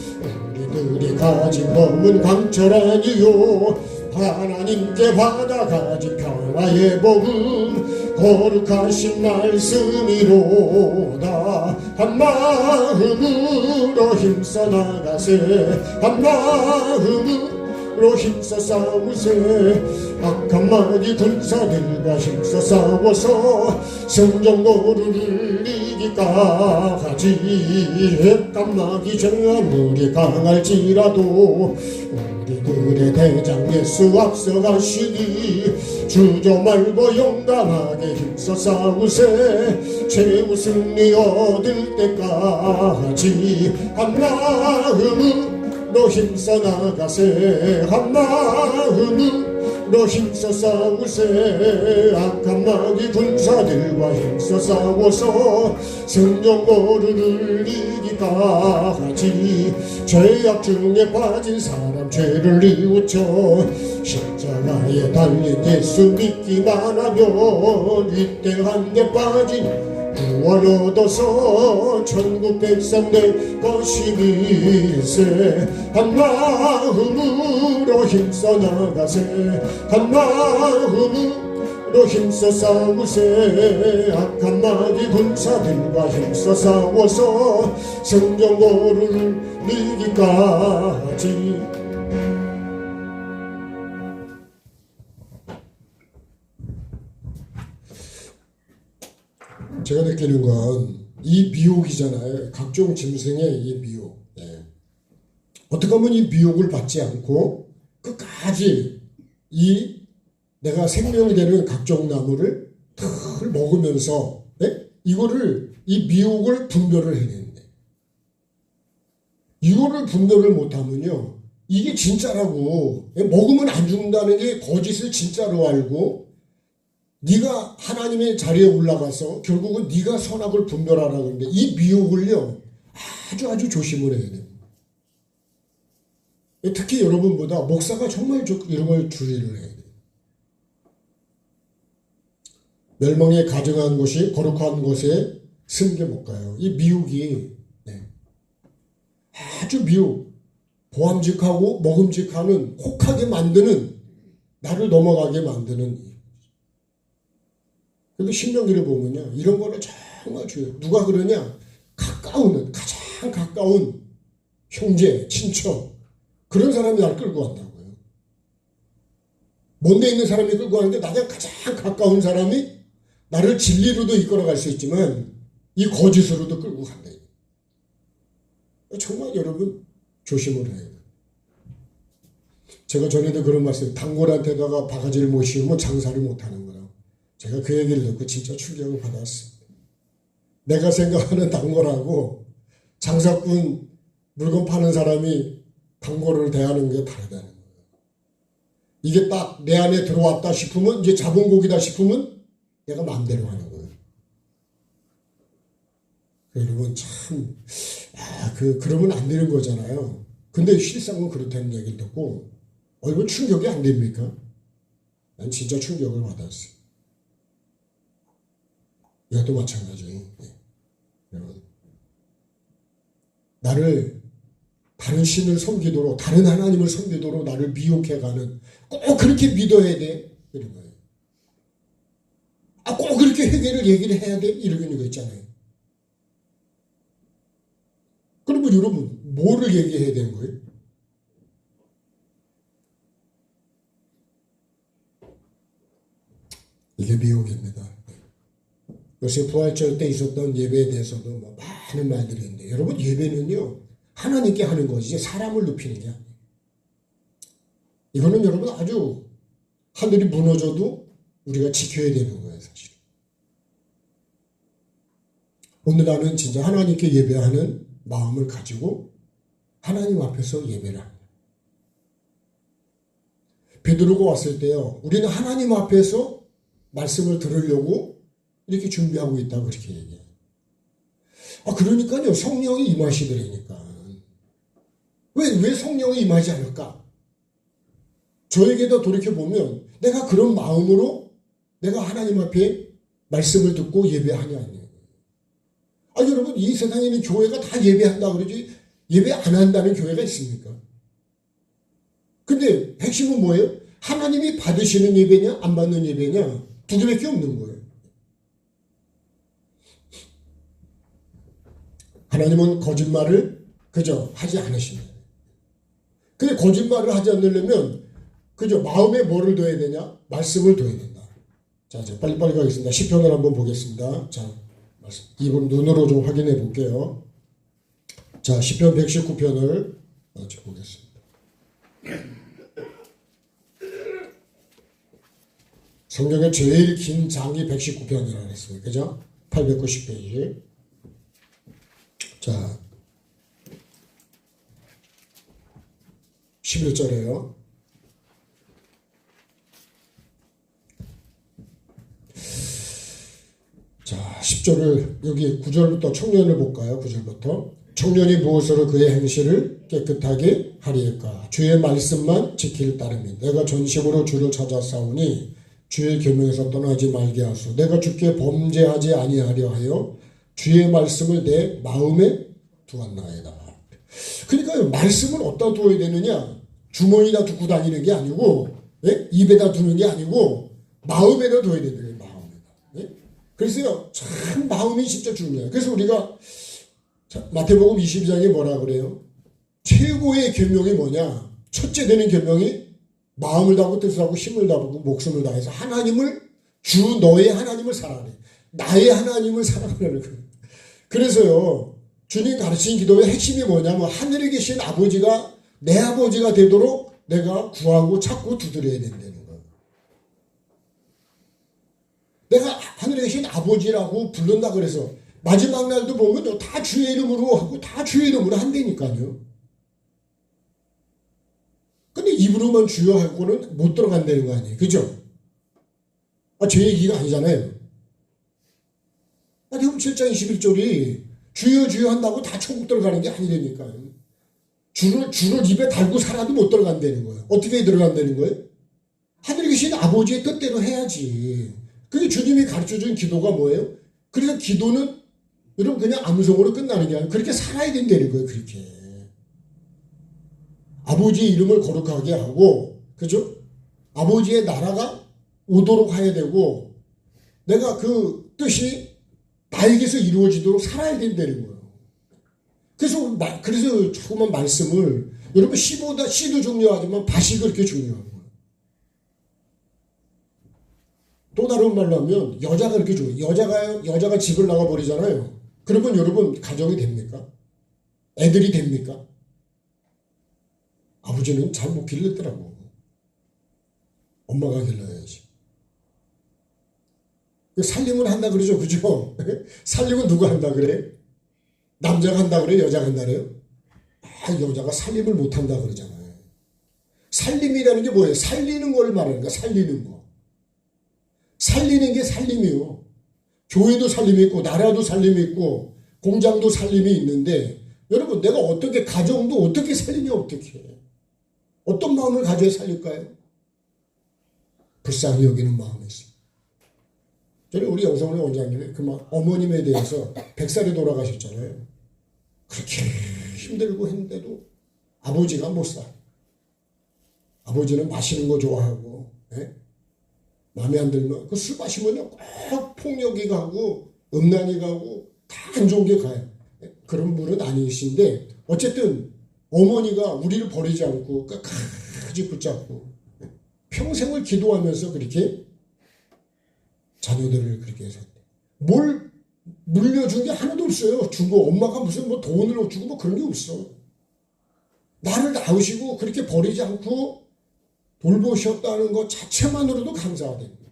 우리들이 가진 검은 강철 아니요 하나님께 받아가진 평화의 복음 거룩하신 말씀이로다 한 마음으로 힘써 나가세 한 마음으로 힘써 싸우세 악한 마귀 군사들과 힘써 싸워서 성전고를 이기까지 악한 마귀 죄 아무리 강할지라도 우리들의 대장 예수 앞서가시니 주저 말고 용감하게 힘써 싸우세 최후 승리 얻을 때까지 한 마음으로 힘써 나가세 한 마음으로 힘써 싸우세 악한 마귀 군사들과 힘써 싸워서 성전고를 이기까지 죄악 중에 빠진 사람 죄를 뉘우쳐 십자가에 달린 예수 믿기만 하면 위대한 데 빠진 구원 얻어서 천국 백성 될 것이니세 한 마음으로 힘써 나가세 한 마음으로 힘써 싸우세 악한 마귀 군사들과 힘써 싸워서 성전고를 이기까지 제가 느끼는 건 이 미혹이잖아요. 각종 짐승의 이 미혹. 어떻게 하면 이 미혹을 받지 않고 끝까지 이 내가 생명이 되는 각종 나무를 털 먹으면서 이거를 이 미혹을 분별을 해야 되는데 이거를 분별을 못하면요 이게 진짜라고 먹으면 안 죽는다는 게 거짓을 진짜로 알고 네가 하나님의 자리에 올라가서 결국은 네가 선악을 분별하라고 하는데 이 미혹을요 아주 조심을 해야 돼요. 특히 여러분보다 목사가 정말 이런 걸 주의를 해야 돼요. 멸망에 가증한 것이 거룩한 것에 승계 못 가요. 이 미혹이 아주 미혹, 보암직하고 먹음직하는 혹하게 만드는 나를 넘어가게 만드는 그래도 신명기를 보면요 이런 거는 정말 중요해요. 누가 그러냐 가장 가까운 형제, 친척 그런 사람이 날 끌고 간다고요. 먼데 있는 사람이 끌고 가는데 나랑 가장 가까운 사람이 나를 진리로도 이끌어갈 수 있지만 이 거짓으로도 끌고 간다. 정말 여러분 조심을 해야 돼요. 제가 전에도 그런 말씀, 단골한테다가 바가지를 못 씌우면 장사를 못하는 거라고. 제가 그 얘기를 듣고 진짜 충격을 받았습니다. 내가 생각하는 단골하고 장사꾼 물건 파는 사람이 단골을 대하는 게 다르다는 거예요. 이게 딱 내 안에 들어왔다 싶으면 이제 잡은 고기다 싶으면 내가 마음대로 하는 거예요. 여러분 참 그러면 안 되는 거잖아요. 근데 실상은 그렇다는 얘기를 듣고 이거 충격이 안 됩니까? 난 진짜 충격을 받았어요. 이것도 마찬가지예요. 여러분 나를 다른 신을 섬기도록 다른 하나님을 섬기도록 나를 미혹해가는 꼭 그렇게 믿어야 돼 이런 거예요. 꼭 그렇게 회개를 얘기를 해야 돼 이런 거 있잖아요. 그러면 여러분 뭐를 얘기해야 되는 거예요? 이게 미혹입니다. 요새 부활절 때 있었던 예배에 대해서도 많은 말들이 있는데 여러분 예배는요 하나님께 하는 것이지 사람을 높이는 게 아니에요. 이거는 여러분 아주 하늘이 무너져도 우리가 지켜야 되는 거예요 사실. 오늘 나는 진짜 하나님께 예배하는 마음을 가지고 하나님 앞에서 예배를 합니다. 베드로가 왔을 때요 우리는 하나님 앞에서 말씀을 들으려고 이렇게 준비하고 있다 그렇게 얘기해요. 그러니까요 성령이 임하시더라니까. 왜 성령이 임하지 않을까? 저에게도 돌이켜보면 내가 그런 마음으로 내가 하나님 앞에 말씀을 듣고 예배하냐 아니에요. 여러분 이 세상에 있는 교회가 다 예배한다 그러지 예배 안 한다는 교회가 있습니까? 근데 핵심은 뭐예요? 하나님이 받으시는 예배냐 안 받는 예배냐 두 개밖에 없는 거예요. 하나님은 거짓말을 그저 하지 않으십니다. 근데 거짓말을 하지 않으려면 그저 마음에 뭐를 둬야 되냐? 말씀을 둬야 된다. 자, 이제 빨리빨리 가겠습니다. 시편을 한번 보겠습니다. 자, 이번 눈으로 좀 확인해 볼게요. 자, 시편 119편을 같이 보겠습니다. 성경의 제일 긴 장이 119편이라고 했어요. 그죠? 890페이지. 자, 11절에요. 자, 10절을 여기 9절부터 청년을 볼까요? 9절부터. 청년이 무엇으로 그의 행실을 깨끗하게 하리까? 주의 말씀만 지킬 따름이. 내가 전심으로 주를 찾아 싸우니 주의 계명에서 떠나지 말게 하소. 내가 주께 범죄하지 아니하려 하여 주의 말씀을 내 마음에 두었나이다. 그러니까 말씀을 어디다 두어야 되느냐? 주머니에다 두고 다니는 게 아니고 입에다 두는 게 아니고 마음에다 둬야 되는 거예요. 마음에다. 그래서 참 마음이 진짜 중요해요. 그래서 우리가 마태복음 22장에 뭐라 그래요? 최고의 계명이 뭐냐? 첫째 되는 계명이 마음을 다하고 뜻을 하고 힘을 다하고 목숨을 다해서 하나님을 주 너의 하나님을 사랑해. 나의 하나님을 사랑하는 거예요. 그래서요 주님 가르친 기도의 핵심이 뭐냐면 하늘에 계신 아버지가 내 아버지가 되도록 내가 구하고 찾고 두드려야 된다는 거예요. 내가 하늘에 계신 아버지라고 부른다 그래서 마지막 날도 보면 다 주의 이름으로 하고 다 주의 이름으로 한다니까요. 근데 입으로만 주여 하고는 못 들어간다는 거 아니에요. 그죠? 제 얘기가 아니잖아요. 마태복음 7장 21절이 주여 주여 한다고 다 천국 들어가는 게 아니라니까요. 주를 입에 달고 살아도 못 들어간다는 거예요. 어떻게 들어간다는 거예요? 하늘에 계신 아버지의 뜻대로 해야지. 그게 주님이 가르쳐준 기도가 뭐예요? 그래서 기도는 여러분 그냥 암송으로 끝나는 게 아니라 그렇게 살아야 된다는 거예요. 그렇게. 아버지의 이름을 거룩하게 하고 그죠? 아버지의 나라가 오도록 해야 되고 내가 그 뜻이 나에게서 이루어지도록 살아야 된다는 거예요. 그래서 조그만 말씀을 여러분 씨도 중요하지만 밭이 그렇게 중요한 거예요. 또 다른 말로 하면 여자가 이렇게 좋아요. 여자가 집을 나가버리잖아요. 그러면 여러분 가정이 됩니까? 애들이 됩니까? 아버지는 잘 못 길렀더라고. 엄마가 길러야지. 살림을 한다 그러죠. 그죠? 살림은 누가 한다 그래? 남자가 한다 그래? 여자가 한다 그래요? 여자가 살림을 못 한다 그러잖아요. 살림이라는 게 뭐예요? 살리는 걸 말하는 거야. 살리는 거. 살리는 게 살림이요. 교회도 살림이 있고 나라도 살림이 있고 공장도 살림이 있는데 여러분 내가 어떻게 가정도 어떻게 살리냐 어떻게 어떤 마음을 가져야 살릴까요? 불쌍히 여기는 마음이었어요. 저는 우리 영성훈 원장님이 어머님에 대해서 100살에 돌아가셨잖아요. 그렇게 힘들고 했는데도 아버지가 못 살아요. 아버지는 마시는 거 좋아하고 마음에 안 들면 그 술 마시면 꼭 폭력이 가고 음란이 가고 다 안 좋은 게 가요. 그런 분은 아니신데 어쨌든 어머니가 우리를 버리지 않고 끝까지 붙잡고 평생을 기도하면서 그렇게 자녀들을 그렇게 해서 뭘 물려준 게 하나도 없어요. 주고 엄마가 무슨 뭐 돈을 주고 뭐 그런 게 없어. 나를 낳으시고 그렇게 버리지 않고 돌보셨다는 것 자체만으로도 감사가 됩니다.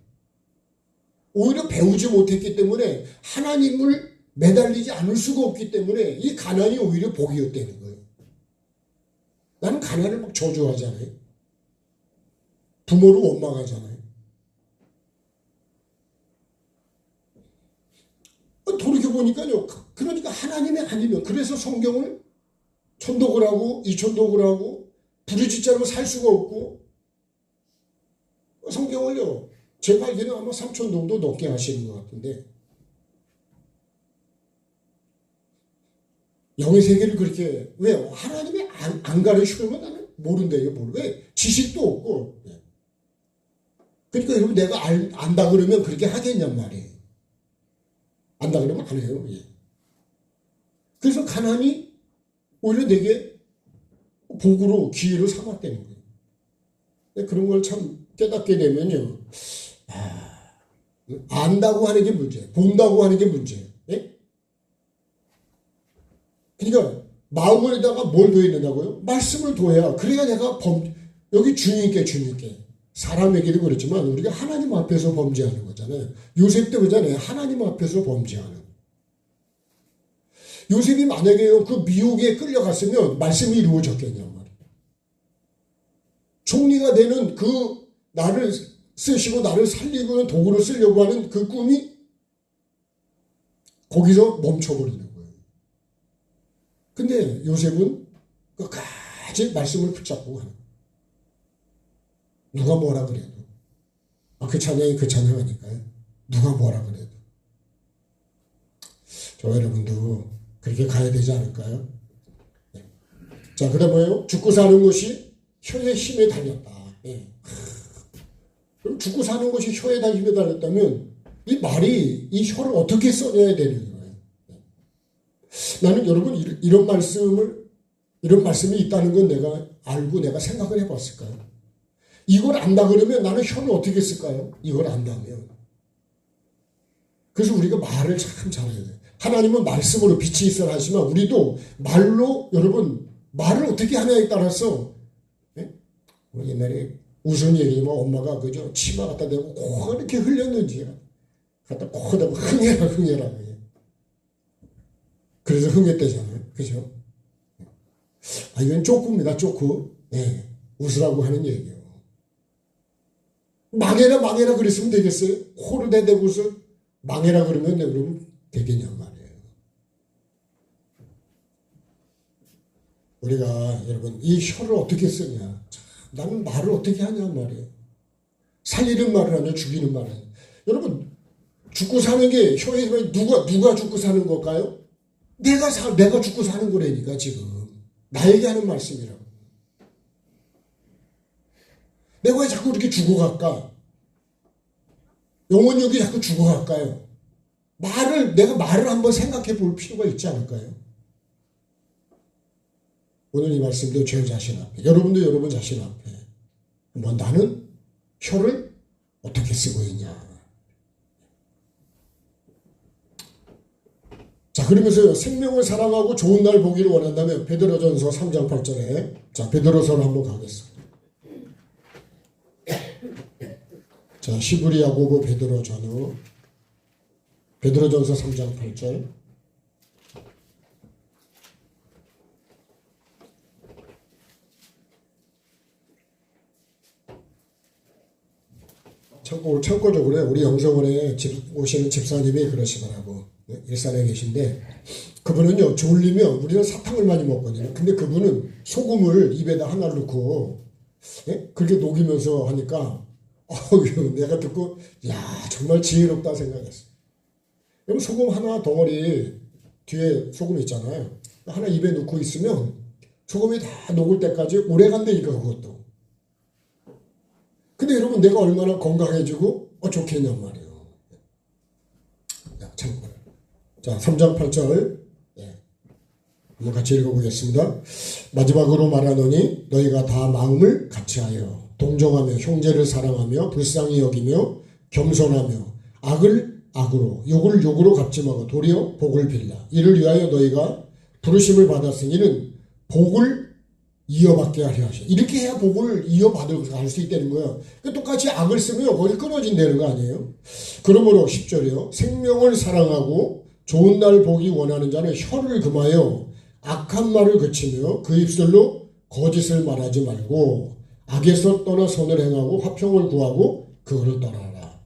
오히려 배우지 못했기 때문에 하나님을 매달리지 않을 수가 없기 때문에 이 가난이 오히려 복이었다는 거예요. 나는 가난을 막 저주하잖아요. 부모로 원망하잖아요. 돌이켜보니까요. 그러니까 하나님이 아니면 그래서 성경을 천독을 하고 이천독을 하고 부르짖자로 살 수가 없고 성경을요. 제가 알기는 아마 3,000동도 넘게 하시는 것 같은데 영의 세계를 그렇게 왜요? 하나님이 안 가르치면 나는 모른대요. 왜? 지식도 없고 그러니까 여러분 내가 안다 그러면 그렇게 하겠냔 말이에요. 안다 그러면 안 해요. 그래서 가난이 오히려 내게 복으로 기회로 삼았다는 거예요. 그런 걸 참 깨닫게 되면요. 안다고 하는 게 문제, 본다고 하는 게 문제. 그러니까 마음에다가 뭘 둬야 된다고요? 말씀을 둬야 그래야 내가 여기 주님께 사람에게도 그렇지만 우리가 하나님 앞에서 범죄하는 거잖아요. 요셉도 그잖아요. 하나님 앞에서 범죄하는. 요셉이 만약에요 그 미혹에 끌려갔으면 말씀이 이루어졌겠냔 말이에요. 총리가 되는 그 나를 쓰시고 나를 살리고 도구로 쓰려고 하는 그 꿈이 거기서 멈춰버리는 거예요. 근데 요셉은 끝까지 말씀을 붙잡고 가는 거예요. 누가 뭐라 그래도 그 찬양이 그 찬양 아닐까요? 누가 뭐라 그래도 저 여러분도 그렇게 가야 되지 않을까요? 네. 자, 그 다음 뭐예요? 죽고 사는 것이 혀의 힘에 달렸다. 그럼 죽고 사는 것이 혀에 힘에 달렸다면 이 말이 이 혀를 어떻게 써내야 되는 거예요? 나는 여러분 이런 말씀이 있다는 건 내가 알고 내가 생각을 해봤을까요? 이걸 안다 그러면 나는 혀를 어떻게 쓸까요? 이걸 안다면. 그래서 우리가 말을 참 잘해야 돼요. 하나님은 말씀으로 빛이 있어야 하지만 우리도 말로 여러분 말을 어떻게 하냐에 따라서 옛날에 우스운 얘기지만 엄마가 그저 치마 갖다 대고 코가 이렇게 흘렸는지 갖다 코가 대고 흥해라 그래서 흥했대잖아요. 그죠? 이건 쪼꾸입니다. 쪼꾸. 웃으라고 하는 얘기예요. 망해라 그랬으면 되겠어요? 코를 대대고서 망해라 그러면 여러분 되겠냐 말이에요. 우리가 여러분 이 혀를 어떻게 쓰냐. 나는 말을 어떻게 하냐 말이에요. 살리는 말을 하냐 죽이는 말을 하냐. 여러분 죽고 사는 게 혀에 누가 죽고 사는 걸까요? 내가 죽고 사는 거라니까 지금. 나에게 하는 말씀이라고. 내가 왜 자꾸 이렇게 죽어갈까? 영혼력이 자꾸 죽어갈까요? 내가 말을 한번 생각해 볼 필요가 있지 않을까요? 오늘 이 말씀도 제 자신 앞에, 여러분도 여러분 자신 앞에, 나는 혀를 어떻게 쓰고 있냐? 자, 그러면서 생명을 사랑하고 좋은 날 보기를 원한다면 베드로전서 3장 8절에 자, 베드로서로 한번 가겠습니다. 자, 시브리 야고보 베드로 전후 베드로전서 3장 8절. 참고적으로 우리 영성원에 오시는 집사님이 그러시더라고. 일산에 계신데 그분은요 졸리면 우리는 사탕을 많이 먹거든요. 근데 그분은 소금을 입에다 하나 넣고 그렇게 녹이면서 하니까 내가 듣고 야 정말 지혜롭다 생각했어. 그럼 소금 하나 덩어리 뒤에 소금 있잖아요. 하나 입에 넣고 있으면 소금이 다 녹을 때까지 오래 간다니까 그것도. 근데 여러분 내가 얼마나 건강해지고 좋겠냔 말이에요. 참고로. 자 3장 8절 한번 같이 읽어보겠습니다. 마지막으로 말하노니 너희가 다 마음을 같이하여 동정하며 형제를 사랑하며 불쌍히 여기며 겸손하며 악을 악으로 욕을 욕으로 갚지 말고 도리어 복을 빌라. 이를 위하여 너희가 부르심을 받았으니는 복을 이어받게 하려 하시오. 이렇게 해야 복을 이어받을 수 있다는 거예요. 똑같이 악을 쓰면 거기 끊어진다는 거 아니에요? 그러므로 10절이요. 생명을 사랑하고 좋은 날 보기 원하는 자는 혀를 금하여 악한 말을 그치며 그 입술로 거짓을 말하지 말고 악에서 떠나 선을 행하고 화평을 구하고 그거를 떠나라.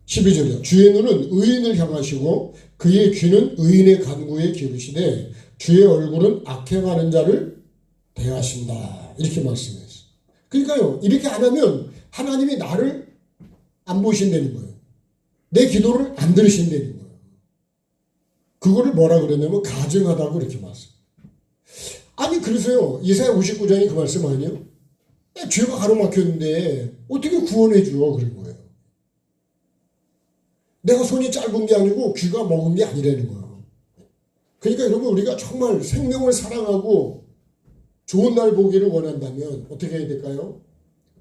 12절이요. 주의 눈은 의인을 향하시고 그의 귀는 의인의 간구에 기울이시되 주의 얼굴은 악행하는 자를 대하신다. 이렇게 말씀했어요. 그러니까요. 이렇게 안 하면 하나님이 나를 안 보신다는 거예요. 내 기도를 안 들으신다는 거예요. 그거를 뭐라 그랬냐면 가증하다고 그렇게 말씀. 아니 그래서요. 이사야 59장이 그 말씀 아니에요? 죄가 가로막혔는데 어떻게 구원해 줘 그런 거예요. 내가 손이 짧은 게 아니고 귀가 먹은 게 아니라는 거예요. 그러니까 여러분 우리가 정말 생명을 사랑하고 좋은 날 보기를 원한다면 어떻게 해야 될까요?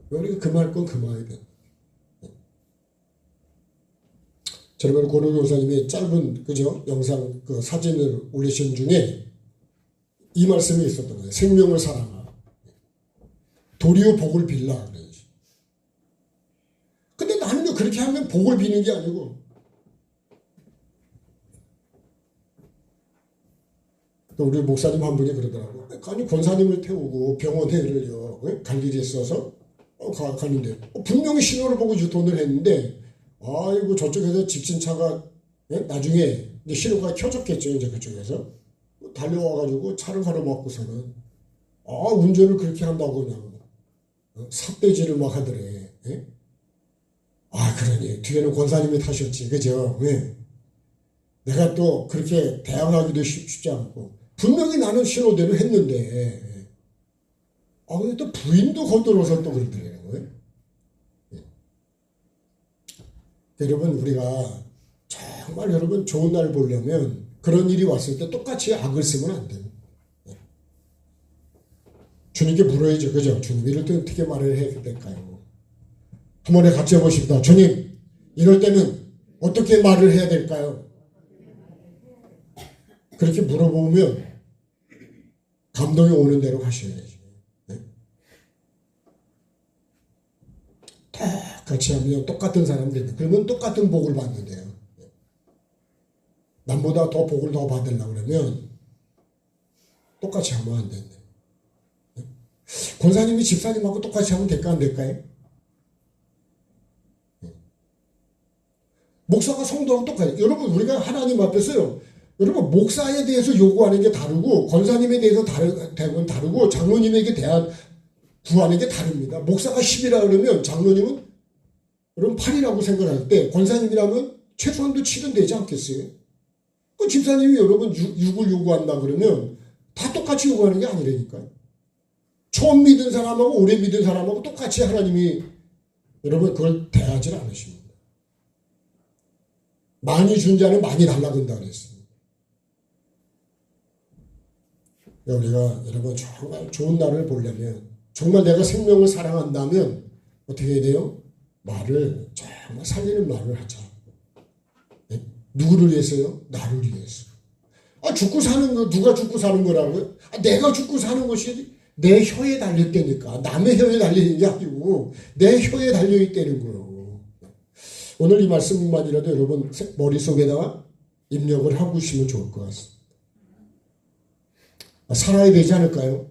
우리가 금할 건 금해야 돼. 저번에 고노 교사님이 짧은 그죠 영상 그 사진을 올리신 중에 이 말씀이 있었던 거예요. 생명을 사랑하. 도리어 복을 빌라. 그러지. 근데 나는 그렇게 하면 복을 비는 게 아니고 또 우리 목사님 한 분이 그러더라고. 아니 권사님을 태우고 병원에를요 갈 일이 있어서 가는데 분명히 신호를 보고 유턴을 했는데 아이고 저쪽에서 직진차가 나중에 이제 신호가 켜졌겠죠. 이제 그쪽에서 달려와가지고 차를 가로막고서는 운전을 그렇게 한다고 그냥 삿대질을 막 하더래. 그러니 뒤에는 권사님이 타셨지. 그죠? 내가 또 그렇게 대항하기도 쉽지 않고 분명히 나는 신호대로 했는데 근데 또 부인도 거들어서 또 그러더라고요. 여러분 우리가 정말 여러분 좋은 날 보려면 그런 일이 왔을 때 똑같이 악을 쓰면 안 돼요. 주님께 물어야죠. 그죠? 주님 이럴 때 어떻게 말을 해야 될까요? 한 번에 같이 해보십시다. 주님 이럴 때는 어떻게 말을 해야 될까요? 그렇게 물어보면 감동이 오는 대로 하셔야지. 다 같이 하면 똑같은 사람들 그러면 똑같은 복을 받는데요. 남보다 더 복을 더 받으려고 그러면 똑같이 하면 안 된대. 권사님이 집사님하고 똑같이 하면 될까 안 될까요? 목사가 성도하고 똑같아요. 여러분 우리가 하나님 앞에서요. 여러분 목사에 대해서 요구하는 게 다르고 권사님에 대해서 다르고 장로님에게 대한 구하는 게 다릅니다. 목사가 10이라 그러면 장로님은 여러분 8이라고 생각할 때 권사님이라면 최소한도 7은 되지 않겠어요? 그 집사님이 여러분 6을 요구한다 그러면 다 똑같이 요구하는 게 아니라니까요. 처음 믿은 사람하고 오래 믿은 사람하고 똑같이 하나님이 여러분 그걸 대하지 않으십니다. 많이 준 자는 많이 달라든다 그랬습니다. 우리가 여러분 정말 좋은 날을 보려면 정말 내가 생명을 사랑한다면 어떻게 해야 돼요? 말을 정말 살리는 말을 하자. 네? 누구를 위해서요? 나를 위해서. 죽고 사는 거, 누가 죽고 사는 거라고요? 내가 죽고 사는 것이 내 혀에 달렸다니까. 남의 혀에 달리는 게 아니고 내 혀에 달려있다는 거예요. 오늘 이 말씀만이라도 여러분 머릿속에다가 입력을 하고 있으면 좋을 것 같습니다. 살아야 되지 않을까요?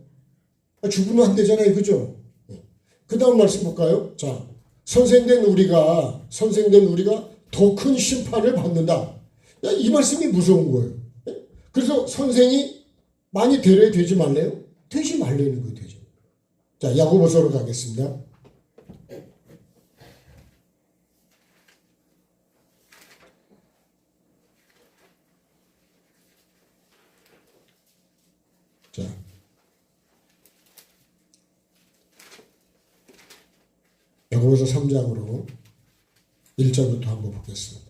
죽으면 안 되잖아요. 그죠? 그 다음 말씀 볼까요? 자, 선생된 우리가 더 큰 심판을 받는다. 이 말씀이 무서운 거예요. 그래서 선생이 많이 되려 되지 말래요? 되지 말라는 거예요. 되지. 자, 야고보서로 가겠습니다. 자, 야고보서 3장으로 1절부터 한번 보겠습니다.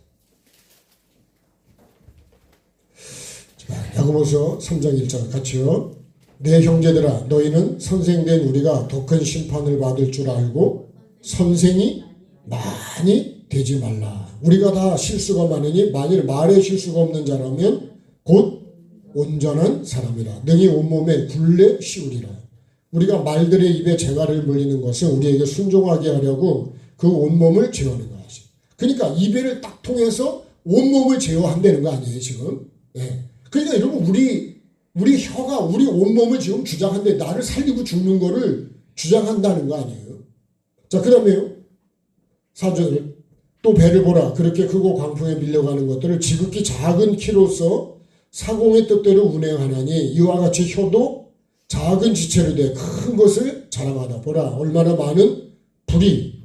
자, 야고보서 3장 1절 같이요. 내 형제들아 너희는 선생된 우리가 더 큰 심판을 받을 줄 알고 선생이 많이 되지 말라. 우리가 다 실수가 많으니 만일 말에 실수가 없는 자라면 곧 온전한 사람이라. 능히 온몸에 굴레 씌우리라. 우리가 말들의 입에 재갈을 물리는 것은 우리에게 순종하게 하려고 그 온몸을 제어하는 것이죠. 그러니까 입에를 딱 통해서 온몸을 제어한다는 거 아니에요 지금. 예. 그러니까 여러분 우리 혀가 우리 온몸을 지금 주장한데 나를 살리고 죽는 거를 주장한다는 거 아니에요. 자, 그 다음에요. 4절 또 배를 보라. 그렇게 크고 광풍에 밀려가는 것들을 지극히 작은 키로서 사공의 뜻대로 운행하나니 이와 같이 혀도 작은 지체로 돼 큰 것을 자랑하다. 보라 얼마나 많은 불이,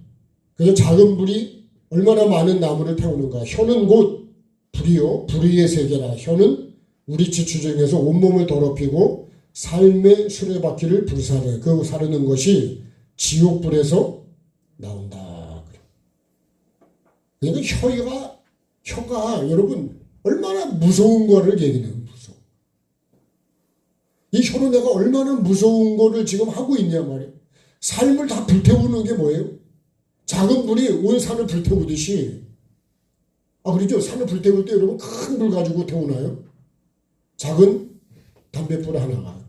그래서 작은 불이 얼마나 많은 나무를 태우는가. 혀는 곧 불이요 불의의 세계라. 혀는 우리 지추 중에서 온몸을 더럽히고 삶의 수레바퀴를 불사르. 그 사르는 것이 지옥불에서 나온다. 그러니까 혀가 여러분 얼마나 무서운 거를 얘기해요. 무서워. 이 혀로 내가 얼마나 무서운 거를 지금 하고 있냐 말이에요. 삶을 다 불태우는 게 뭐예요? 작은 불이 온 산을 불태우듯이. 그러죠? 산을 불태울 때 여러분 큰 불 가지고 태우나요? 작은 담뱃불 하나가,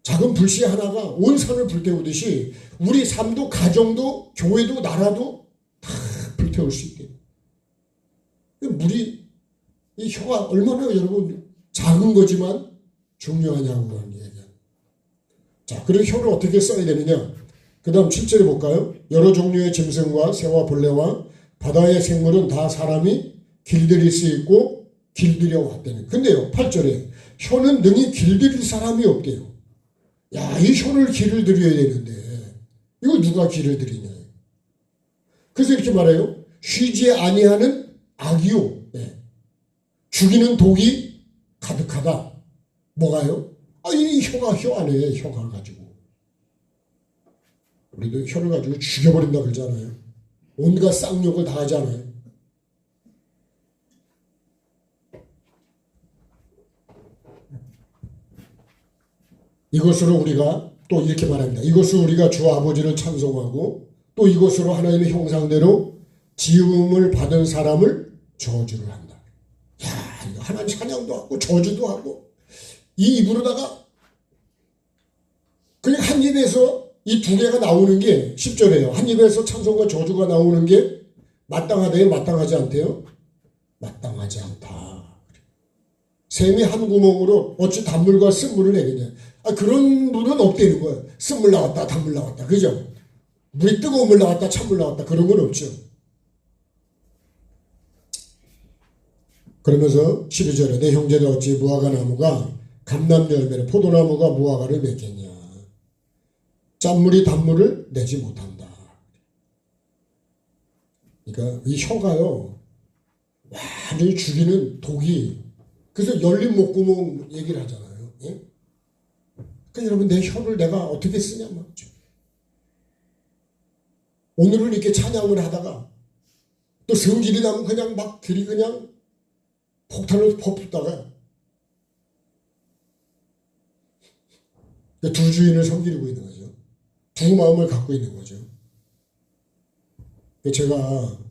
작은 불씨 하나가 온 산을 불태우듯이 우리 삶도 가정도 교회도 나라도 다 불태울 수 있게. 이 혀가 얼마나 여러분 작은 거지만 중요하냐고 하는 얘기야. 자, 그리고 혀를 어떻게 써야 되느냐. 그 다음 7절에 볼까요? 여러 종류의 짐승과 새와 벌레와 바다의 생물은 다 사람이 길들일 수 있고 길들여 왔다는. 근데요 8절에 혀는 능히 길들일 사람이 없대요. 야, 이 혀를 길을 들여야 되는데 이거 누가 길을 들이냐. 그래서 이렇게 말해요. 쉬지 아니하는 악이요. 네. 죽이는 독이 가득하다. 뭐가요? 이 혀 안에 혀가 가지고. 우리도 혀를 가지고 죽여버린다 그러잖아요. 온갖 쌍욕을 다 하잖아요. 이것으로 우리가 또 이렇게 말합니다. 이것으로 우리가 주 아버지를 찬송하고 또 이것으로 하나님의 형상대로 지음을 받은 사람을 저주를 한다. 야, 이거 하나님 찬양도 하고 저주도 하고 이 입으로다가 그냥 한 입에서 이 두 개가 나오는 게 10절이에요. 한 입에서 찬송과 저주가 나오는 게 마땅하대요? 마땅하지 않대요? 마땅하지 않다. 샘이 한 구멍으로 어찌 단물과 쓴물을 내겠냐. 그런 물은 없다는 거예요. 쓴물 나왔다 단물 나왔다. 그죠? 물이 뜨거운 물 나왔다 찬물 나왔다. 그런 건 없죠. 그러면서 12절에 내 형제들 어찌 무화과 나무가 감람 열매를 포도나무가 무화과를 맺겠냐. 짠물이 단물을 내지 못한다. 그러니까 이 혀가요 완전히 죽이는 독이. 그래서 열린 목구멍 얘기를 하잖아요. 예? 그러니까 여러분 내 혀를 내가 어떻게 쓰냐 말이죠. 오늘은 이렇게 찬양을 하다가 또 성질이 나면 그냥 막 들이 그냥 폭탄을 퍼붓다가 두 주인을 섬기고 있는 거죠. 두 마음을 갖고 있는 거죠.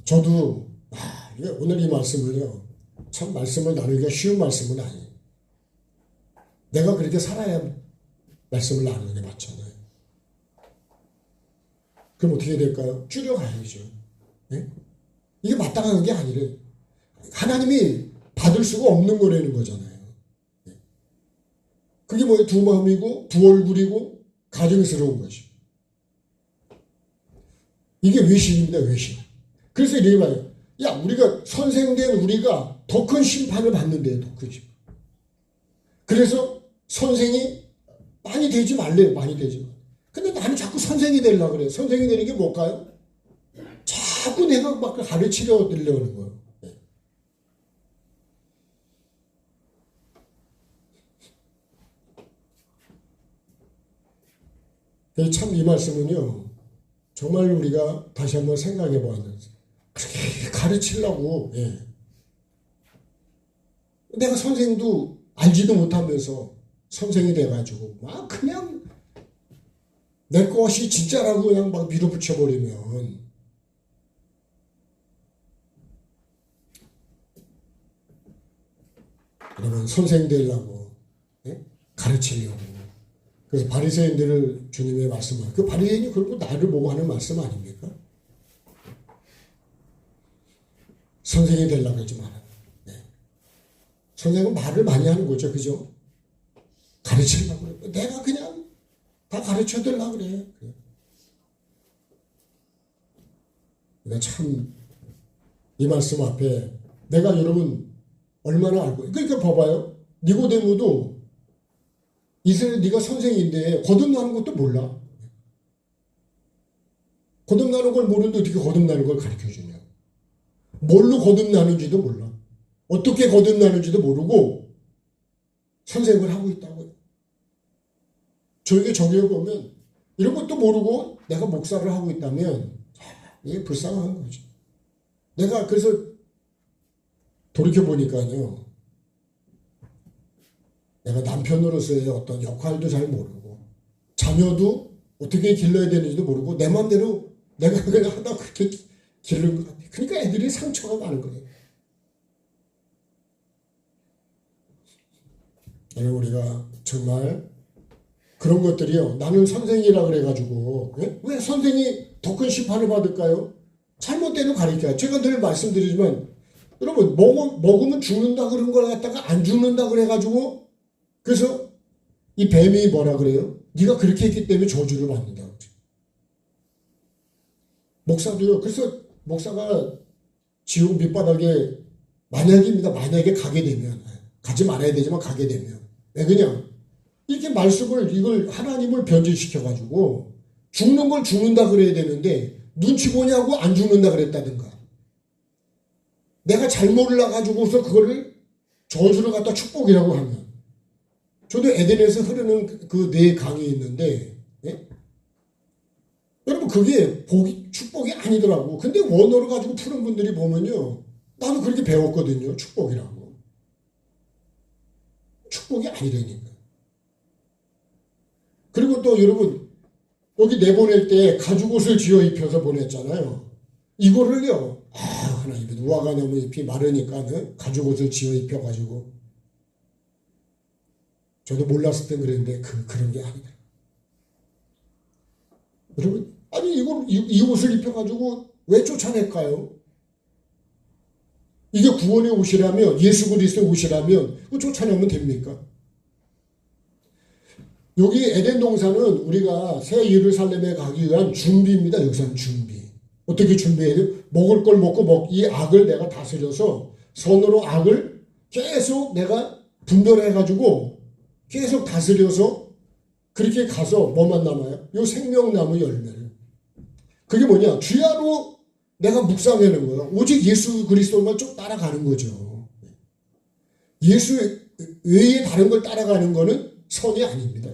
저도 오늘 이 말씀을요 참 말씀을 나누기가 쉬운 말씀은 아니에요. 내가 그렇게 살아야 말씀을 나누는 게 맞잖아요. 그럼 어떻게 될까요? 줄여가야죠. 네? 이게 마땅한 게 아니래. 하나님이 받을 수가 없는 거라는 거잖아요. 네? 그게 뭐예요? 두 마음이고 두 얼굴이고 가증스러운 것이. 이게 외식입니다. 외식. 그래서 이렇게 봐요. 야, 우리가 선생된 우리가 더 큰 심판을 받는데요. 더 큰 심판. 그래서 선생이 많이 되지 말래요. 많이 되지 말. 근데 나는 자꾸 선생이 되려고 그래요. 선생이 되는 게 뭘까요? 자꾸 내가 막 가르치려 들려오는 거예요. 네. 참 이 말씀은요. 정말 우리가 다시 한번 생각해 보았는데 그렇게 가르치려고 내가 선생도 알지도 못하면서 선생이 돼가지고 막 그냥 내 것이 진짜라고 그냥 막 밀어붙여 버리면 그러면 선생 되려고 가르치려고 그래서 바리새인들을 주님의 말씀을 그 바리새인이 결국 나를 보고 하는 말씀 아닙니까? 선생이 되려고 하지 마라. 선생은 말을 많이 하는 거죠. 그죠? 가르치려고 그래. 내가 그냥 다 가르쳐 드리려고 그래. 내가 참 이 말씀 앞에 내가 여러분 얼마나 알고 그러니까 봐봐요. 니고데모도 이스라엘 네가 선생인데 거듭나는 것도 몰라. 거듭나는 걸 모르는데 어떻게 거듭나는 걸 가르쳐주냐. 뭘로 거듭나는지도 몰라. 어떻게 거듭나는지도 모르고 선생을 하고 있다고요. 저에게 적용해보면 이런 것도 모르고 내가 목사를 하고 있다면 이게 불쌍한 거죠. 내가 그래서 돌이켜보니까요. 내가 남편으로서의 어떤 역할도 잘 모르고 자녀도 어떻게 길러야 되는지도 모르고 내 마음대로 내가 그냥 하다 그렇게 기르는 것 같아요. 그러니까 애들이 상처가 많은 거예요. 우리가 정말 그런 것들이요. 나는 선생이라 그래가지고 왜 선생이 더 큰 심판을 받을까요? 잘못되는 가르쳐요. 제가 늘 말씀드리지만 여러분 먹으면 죽는다 그런 걸 갖다가 안 죽는다 그래가지고 그래서 이 뱀이 뭐라 그래요? 네가 그렇게 했기 때문에 저주를 받는다. 목사도요. 그래서 목사가 지옥 밑바닥에 만약에 가게 되면 가지 말아야 되지만 가게 되면 왜 그냥 이렇게 말씀을 이걸 하나님을 변질시켜가지고 죽는 걸 죽는다 그래야 되는데 눈치 보냐고 안 죽는다 그랬다든가 내가 잘 몰라가지고서 그거를 저주를 갖다 축복이라고 하면 저도 에덴에서 흐르는 그 네 강이 있는데 여러분 그게 축복이 아니더라고. 근데 원어를 가지고 푸는 분들이 보면요 나도 그렇게 배웠거든요. 축복이라고. 축복이 아니라니까. 그리고 또 여러분 여기 내보낼 때 가죽옷을 지어 입혀서 보냈잖아요. 이거를요 하나님 우화가 너무 잎이 마르니까 가죽옷을 지어 입혀가지고 저도 몰랐을 땐 그랬는데 그런 게 아니다. 여러분 아니 이 옷을 입혀가지고 왜 쫓아낼까요? 이게 구원의 옷이라면 예수 그리스도의 옷이라면 쫓아내면 됩니까? 여기 에덴 동산은 우리가 새 예루살렘에 가기 위한 준비입니다. 여기서는 준비. 어떻게 준비해야 돼요? 먹을 걸 먹고 이 악을 내가 다스려서 선으로 악을 계속 내가 분별해가지고 계속 다스려서 그렇게 가서 뭐만 남아요? 요 생명나무 열매를. 그게 뭐냐? 주야로 내가 묵상하는 거야. 오직 예수 그리스도만 쭉 따라가는 거죠. 예수 외에 다른 걸 따라가는 거는 선이 아닙니다.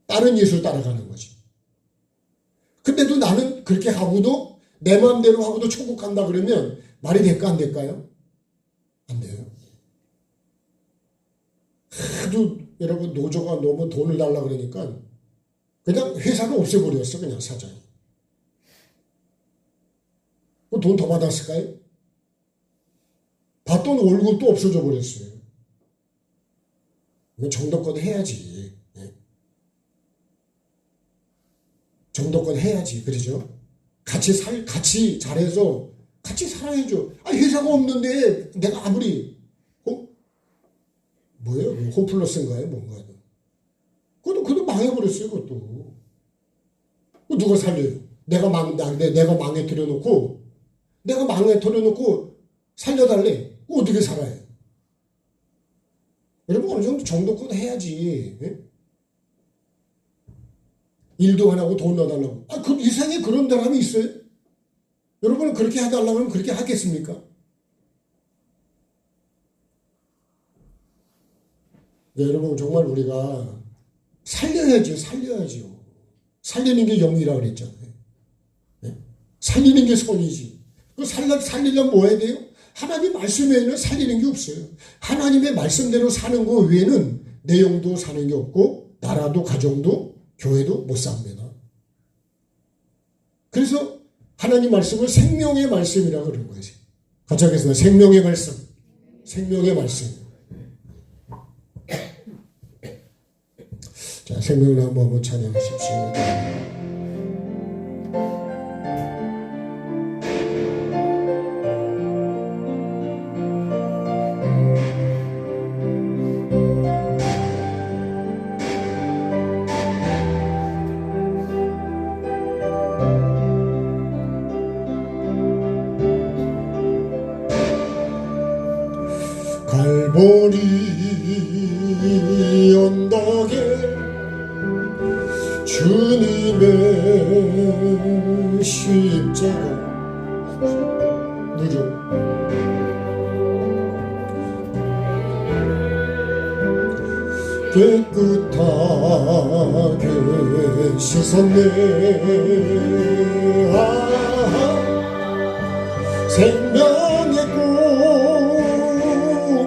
다른 예수를 따라가는 거지. 근데도 나는 그렇게 하고도 내 마음대로 하고도 천국 간다 그러면 말이 될까 안 될까요? 안 돼요. 하도 여러분 노조가 너무 돈을 달라 그러니까 그냥 회사를 없애버렸어. 그냥 사장이. 돈 더 받았을까요? 받던 월급도 없어져 버렸어요. 정도껏 해야지. 정도껏 해야지. 그러죠? 같이 잘해서 같이 살아야죠. 회사가 없는데 내가 아무리, 뭐예요? 홈플러스인가요? 뭔가요? 그것도 망해버렸어요, 그것도. 누가 살려요? 내가 망해뜨려놓고 살려달래. 어떻게 살아요? 여러분, 어느 정도 정도껏 해야지. 일도 안 하고 돈 넣어달라고. 그 이상에 그런 사람이 있어요? 여러분은 그렇게 해달라고 하면 그렇게 하겠습니까? 네, 여러분, 정말 우리가 살려야죠. 살리는 게 영이라고 그랬잖아요. 네? 살리는 게 선이지. 살리려면 뭐 해야 돼요? 하나님 말씀 외에는 살리는 게 없어요. 하나님의 말씀대로 사는 거 외에는 내용도 사는 게 없고, 나라도 가정도 교회도 못 삽니다. 그래서 하나님 말씀을 생명의 말씀이라고 그러는 거지. 같이 하겠습니다. 생명의 말씀. 생명의 말씀. 자, 생명을 한번 찬양하십시오. 갈보리 언덕에 주님의 십자가 누죠? 깨끗하게 씻었네. 생명의 꽃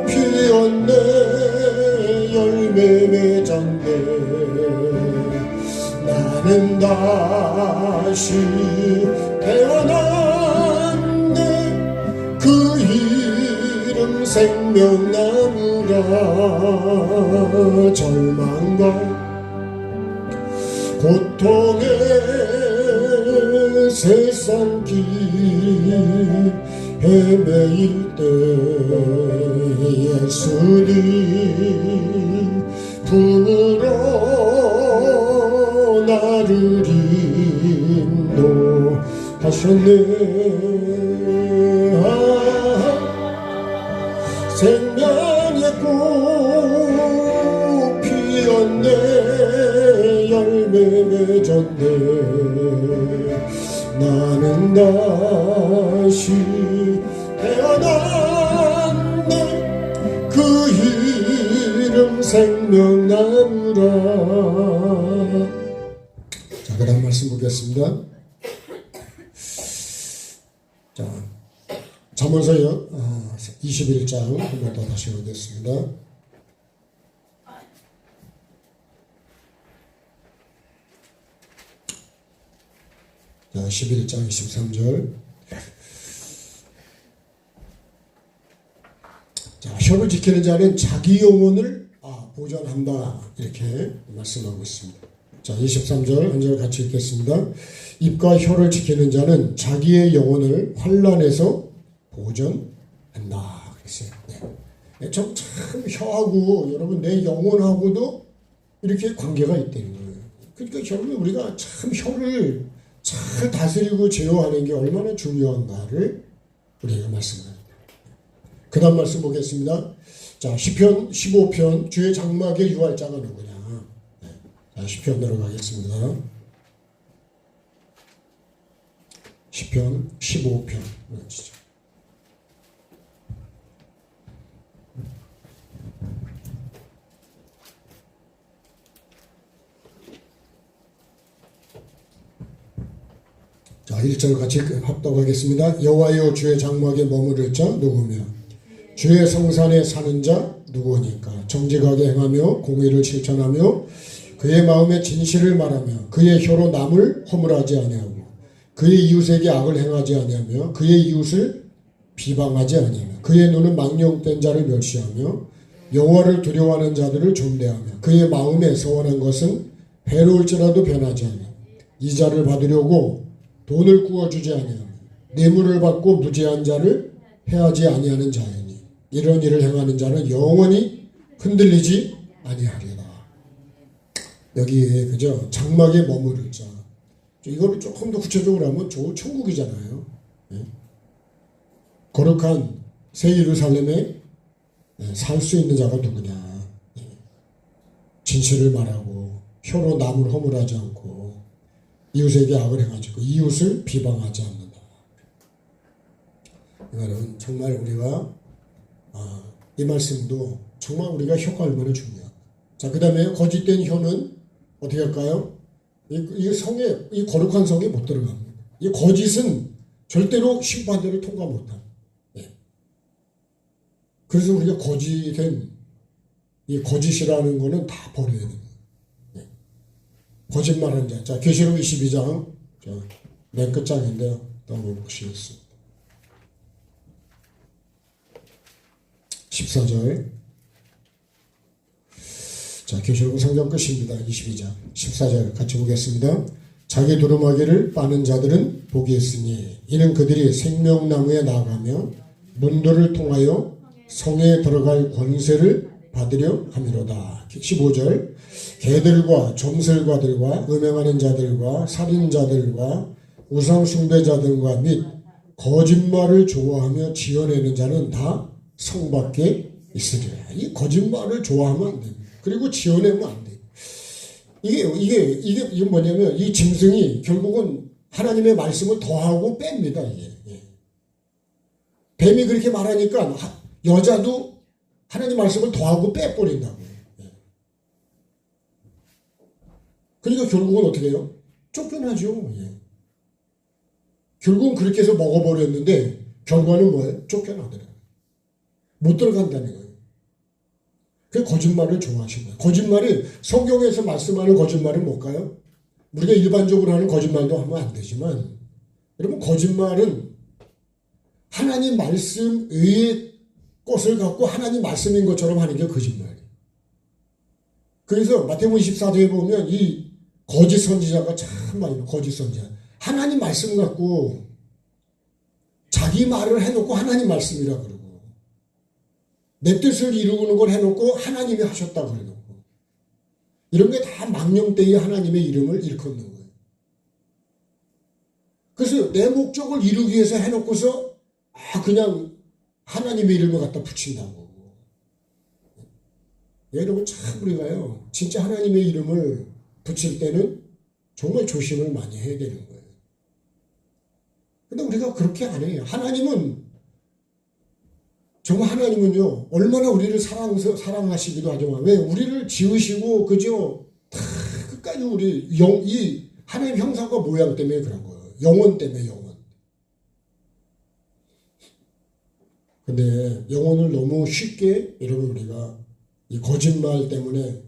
피었네. 열매 맺었네. 나는 다시 태어났네. 그 이름 생명나무라. 절망과 고통의 세상 길 헤매일 때 예수님 품으로 나를 인도하셨네. 생명의 꽃 피었네. 열매 맺었네. 나는 다시 태어났네. 그 이름 생명나무라. 자, 그 다음 말씀 보겠습니다. 자, 잠언서요 21장 한 번 더 다시 보겠습니다. 자, 11장 23절. 자, 혀를 지키는 자는 자기 영혼을 보전한다. 이렇게 말씀하고 있습니다. 자, 23절 한 절 같이 읽겠습니다. 입과 혀를 지키는 자는 자기의 영혼을 환난에서 보전한다. 그랬어요. 네. 참 혀하고 여러분 내 영혼하고도 이렇게 관계가 있다는 거예요. 그러니까 여러분 우리가 참 혀를 잘 다스리고 제어하는 게 얼마나 중요한가를 우리가 말씀합니다. 그 다음 말씀 보겠습니다. 자, 시편 15편 주의 장막의 유할자가 누구냐. 네. 자, 시편으로 가겠습니다. 시편 15편. 자, 1절 같이 합독하겠습니다. 여호와여 주의 장막에 머무를 자 누구며 주의 성산에 사는 자 누구니까. 정직하게 행하며 공의를 실천하며 그의 마음에 진실을 말하며 그의 혀로 남을 허물하지 아니하고 그의 이웃에게 악을 행하지 아니하며 그의 이웃을 비방하지 아니하며 그의 눈은 망령된 자를 멸시하며 여호와를 두려워하는 자들을 존대하며 그의 마음에 서원한 것은 배로울지라도 변하지 않아 이자를 받으려고 돈을 구워주지 아니하며 뇌물을 받고 무죄한 자를 해하지 아니하는 자이니 이런 일을 행하는 자는 영원히 흔들리지 아니하리라. 여기에 그죠? 장막에 머무를 자. 이거를 조금 더 구체적으로 하면 저 천국이잖아요. 예? 거룩한 새 예루살렘에 살 수 있는 자가 누구냐? 예. 진실을 말하고 혀로 남을 허물하지 않고 이웃에게 악을 행하지 않고 이웃을 비방하지 않는다. 이거는 정말 우리가 이 말씀도 정말 우리가 혀가 얼마나 중요합니다. 자, 그 다음에 거짓된 혀는 어떻게 할까요? 이 성에, 이 거룩한 성에 못 들어갑니다. 이 거짓은 절대로 심판대를 통과 못합니다. 예. 그래서 우리가 거짓된, 이 거짓이라는 거는 다 버려야 됩니다. 예. 거짓말하는 자. 자, 계시록 22장. 자, 맨 끝장인데요. 또 한번 보시겠습니다. 14절. 자, 계시록 성경 끝입니다. 22장 14절 같이 보겠습니다. 자기 두루마기를 빠는 자들은 복이 있으니 이는 그들이 생명나무에 나아가며 문들을 통하여 성에 들어갈 권세를 받으려 함이로다. 15절 개들과 점술가들과 음행하는 자들과 살인자들과 우상숭배자들과 및 거짓말을 좋아하며 지어내는 자는 다 성 밖에 있으리라. 이 거짓말을 좋아하면 안 됩니다. 그리고 지어내면 안 돼. 이게 뭐냐면 이 짐승이 결국은 하나님의 말씀을 더하고 뺍니다. 이게. 뱀이 그렇게 말하니까 여자도 하나님 말씀을 더하고 빼버린다고. 그러니까 결국은 어떻게 해요? 쫓겨나죠. 결국은 그렇게 해서 먹어버렸는데 결과는 뭐예요? 쫓겨나더라고요. 못 들어간다는 거예요. 그 거짓말을 좋아하신 거예요. 거짓말이 성경에서 말씀하는 거짓말은 뭘까요? 우리가 일반적으로 하는 거짓말도 하면 안 되지만 여러분 거짓말은 하나님 말씀 외의 것을 갖고 하나님 말씀인 것처럼 하는 게 거짓말이에요. 그래서 마태복음 24장에 보면 이 거짓 선지자가 참 많이 있어요. 거짓 선지자. 하나님 말씀 갖고 자기 말을 해놓고 하나님 말씀이라 그러고 내 뜻을 이루는 걸 해놓고 하나님이 하셨다 그래놓고 이런 게 다 망령되이 하나님의 이름을 일컫는 거예요. 그래서 내 목적을 이루기 위해서 해놓고서 그냥 하나님의 이름을 갖다 붙인다고. 여러분 참 우리가요 진짜 하나님의 이름을 붙일 때는 정말 조심을 많이 해야 되는 거예요. 근데 우리가 그렇게 안 해요. 정말 하나님은요, 얼마나 우리를 사랑하시기도 하지만, 왜? 우리를 지으시고, 그죠? 다 끝까지 이 하나님 형상과 모양 때문에 그런 거예요. 영혼 때문에, 영혼. 근데 영혼을 너무 쉽게, 여러분, 우리가 이 거짓말 때문에,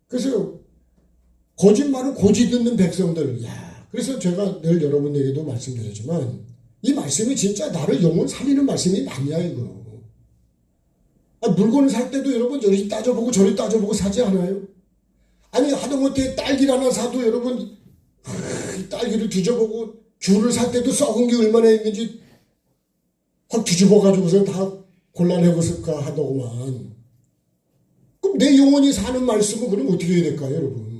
그래서 거짓말을 고지 듣는 백성들, 그래서 제가 늘 여러분에게도 말씀드리지만, 이 말씀이 진짜 나를 영혼 살리는 말씀이 맞냐, 이거. 물건을 살 때도 여러분 여기 따져보고 저리 따져보고 사지 않아요? 아니 하다못해 딸기를 하나 사도 여러분 딸기를 뒤져보고 귤을 살 때도 썩은 게 얼마나 있는지 확 뒤집어가지고서 다 골라내고서 하더구만. 그럼 내 영혼이 사는 말씀은 그럼 어떻게 해야 될까요, 여러분?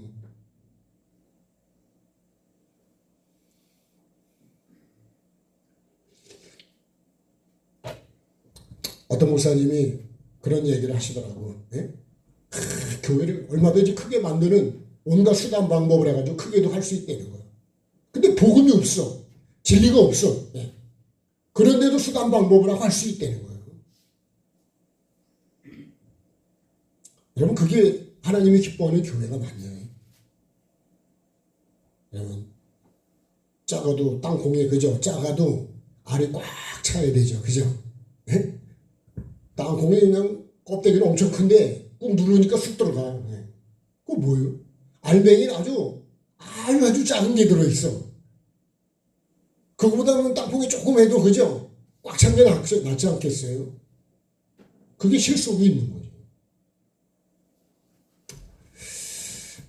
어떤 목사님이 그런 얘기를 하시더라고. 교회를 얼마든지 크게 만드는 온갖 수단 방법을 해가지고 크게도 할 수 있다는 거야. 근데 복음이 없어. 진리가 없어. 그런데도 수단 방법을 하고 할 수 있다는 거예요. 여러분 그게 하나님이 기뻐하는 교회가 맞냐. 여러분 작아도 땅콩에 그죠? 작아도 알이 꽉 차야 되죠. 그죠? 땅콩이 그냥 껍데기는 엄청 큰데 꾹 누르니까 쑥 들어가. 그거 뭐예요? 알맹이는 아주 작은 게 들어있어. 그거보다는 땅콩이 조금 해도 그죠? 꽉 찬 게 낫지 않겠어요? 그게 실속이 있는 거죠.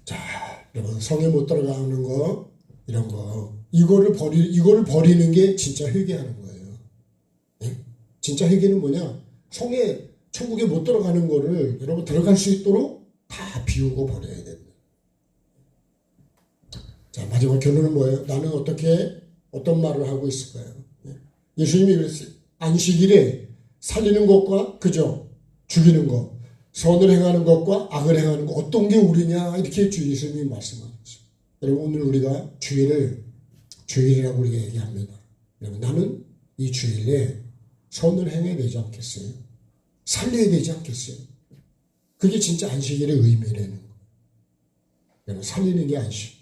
자, 여러분 성에 못 들어가는 거 이런 거 이거를 버리는 게 진짜 회개하는 거예요. 네? 진짜 회개는 뭐냐? 성에 천국에 못 들어가는 거를 여러분 들어갈 수 있도록 다 비우고 버려야 된다. 자, 마지막 결론은 뭐예요? 나는 어떤 말을 하고 있을까요? 예수님이 그랬어요. 안식일에 살리는 것과 그죠? 죽이는 것, 선을 행하는 것과 악을 행하는 것 어떤 게 우리냐 이렇게 주 예수님이 말씀하셨어요. 여러분 오늘 우리가 주일이라고 우리가 얘기합니다. 여러분 나는 이 주일에 선을 행해야 되지 않겠어요? 살려야 되지 않겠어요? 그게 진짜 안식일의 의미라는 거예요. 여러분 살리는 게 안식.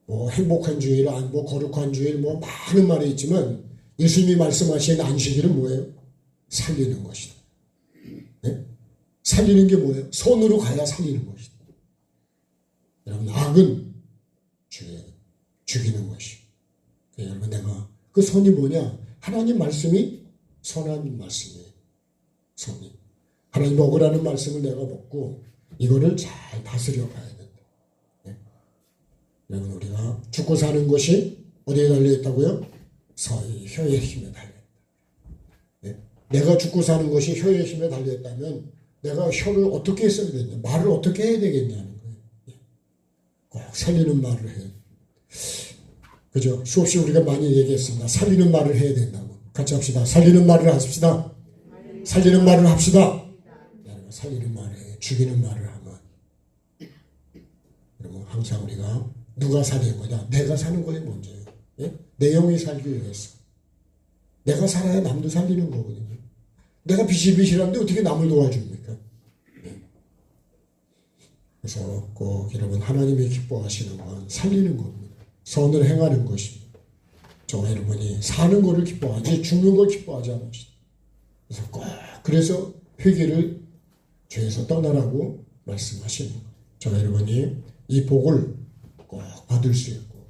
뭐 행복한 주일, 뭐 거룩한 주일, 뭐 많은 말이 있지만 예수님이 말씀하신 안식일은 뭐예요? 살리는 것이다. 네? 살리는 게 뭐예요? 손으로 가야 살리는 것이다. 여러분 악은 죽이는 것이. 여러분 내가 그 손이 뭐냐? 하나님 말씀이 선한 말씀이에요. 손이 하나님 먹으라는 말씀을 내가 먹고 이거를 잘 다스려 가야 된다. 네? 여러분 우리가 죽고 사는 것이 어디에 달려있다고요? 서희 혀의 힘에 달려있다. 네? 내가 죽고 사는 것이 혀의 힘에 달려있다면 내가 혀를 어떻게 써야 되냐, 말을 어떻게 해야 되겠냐는 거예요. 네? 꼭 살리는 말을 해요. 그죠? 수없이 우리가 많이 얘기했습니다. 살리는 말을 해야 된다고. 같이 합시다. 살리는 말을 하십시다. 살리는 말을 합시다. 여러분 살리는 말을 해. 죽이는 말을 하면 여러분 항상 우리가 누가 살리는 거냐? 내가 사는 거에 문제예요. 예? 내 영이 살기 위해서 내가 살아야 남도 살리는 거거든요. 내가 비실비실한데 어떻게 남을 도와줍니까? 예. 그래서 꼭 여러분 하나님이 기뻐하시는 건 살리는 겁니다. 선을 행하는 것입니다. 저와 여러분이 사는 것을 기뻐하지 죽는 걸 기뻐하지 않으시다. 그래서 꼭 그래서 회개를 죄에서 떠나라고 말씀하시는 거예요. 저와 여러분이 이 복을 꼭 받을 수 있고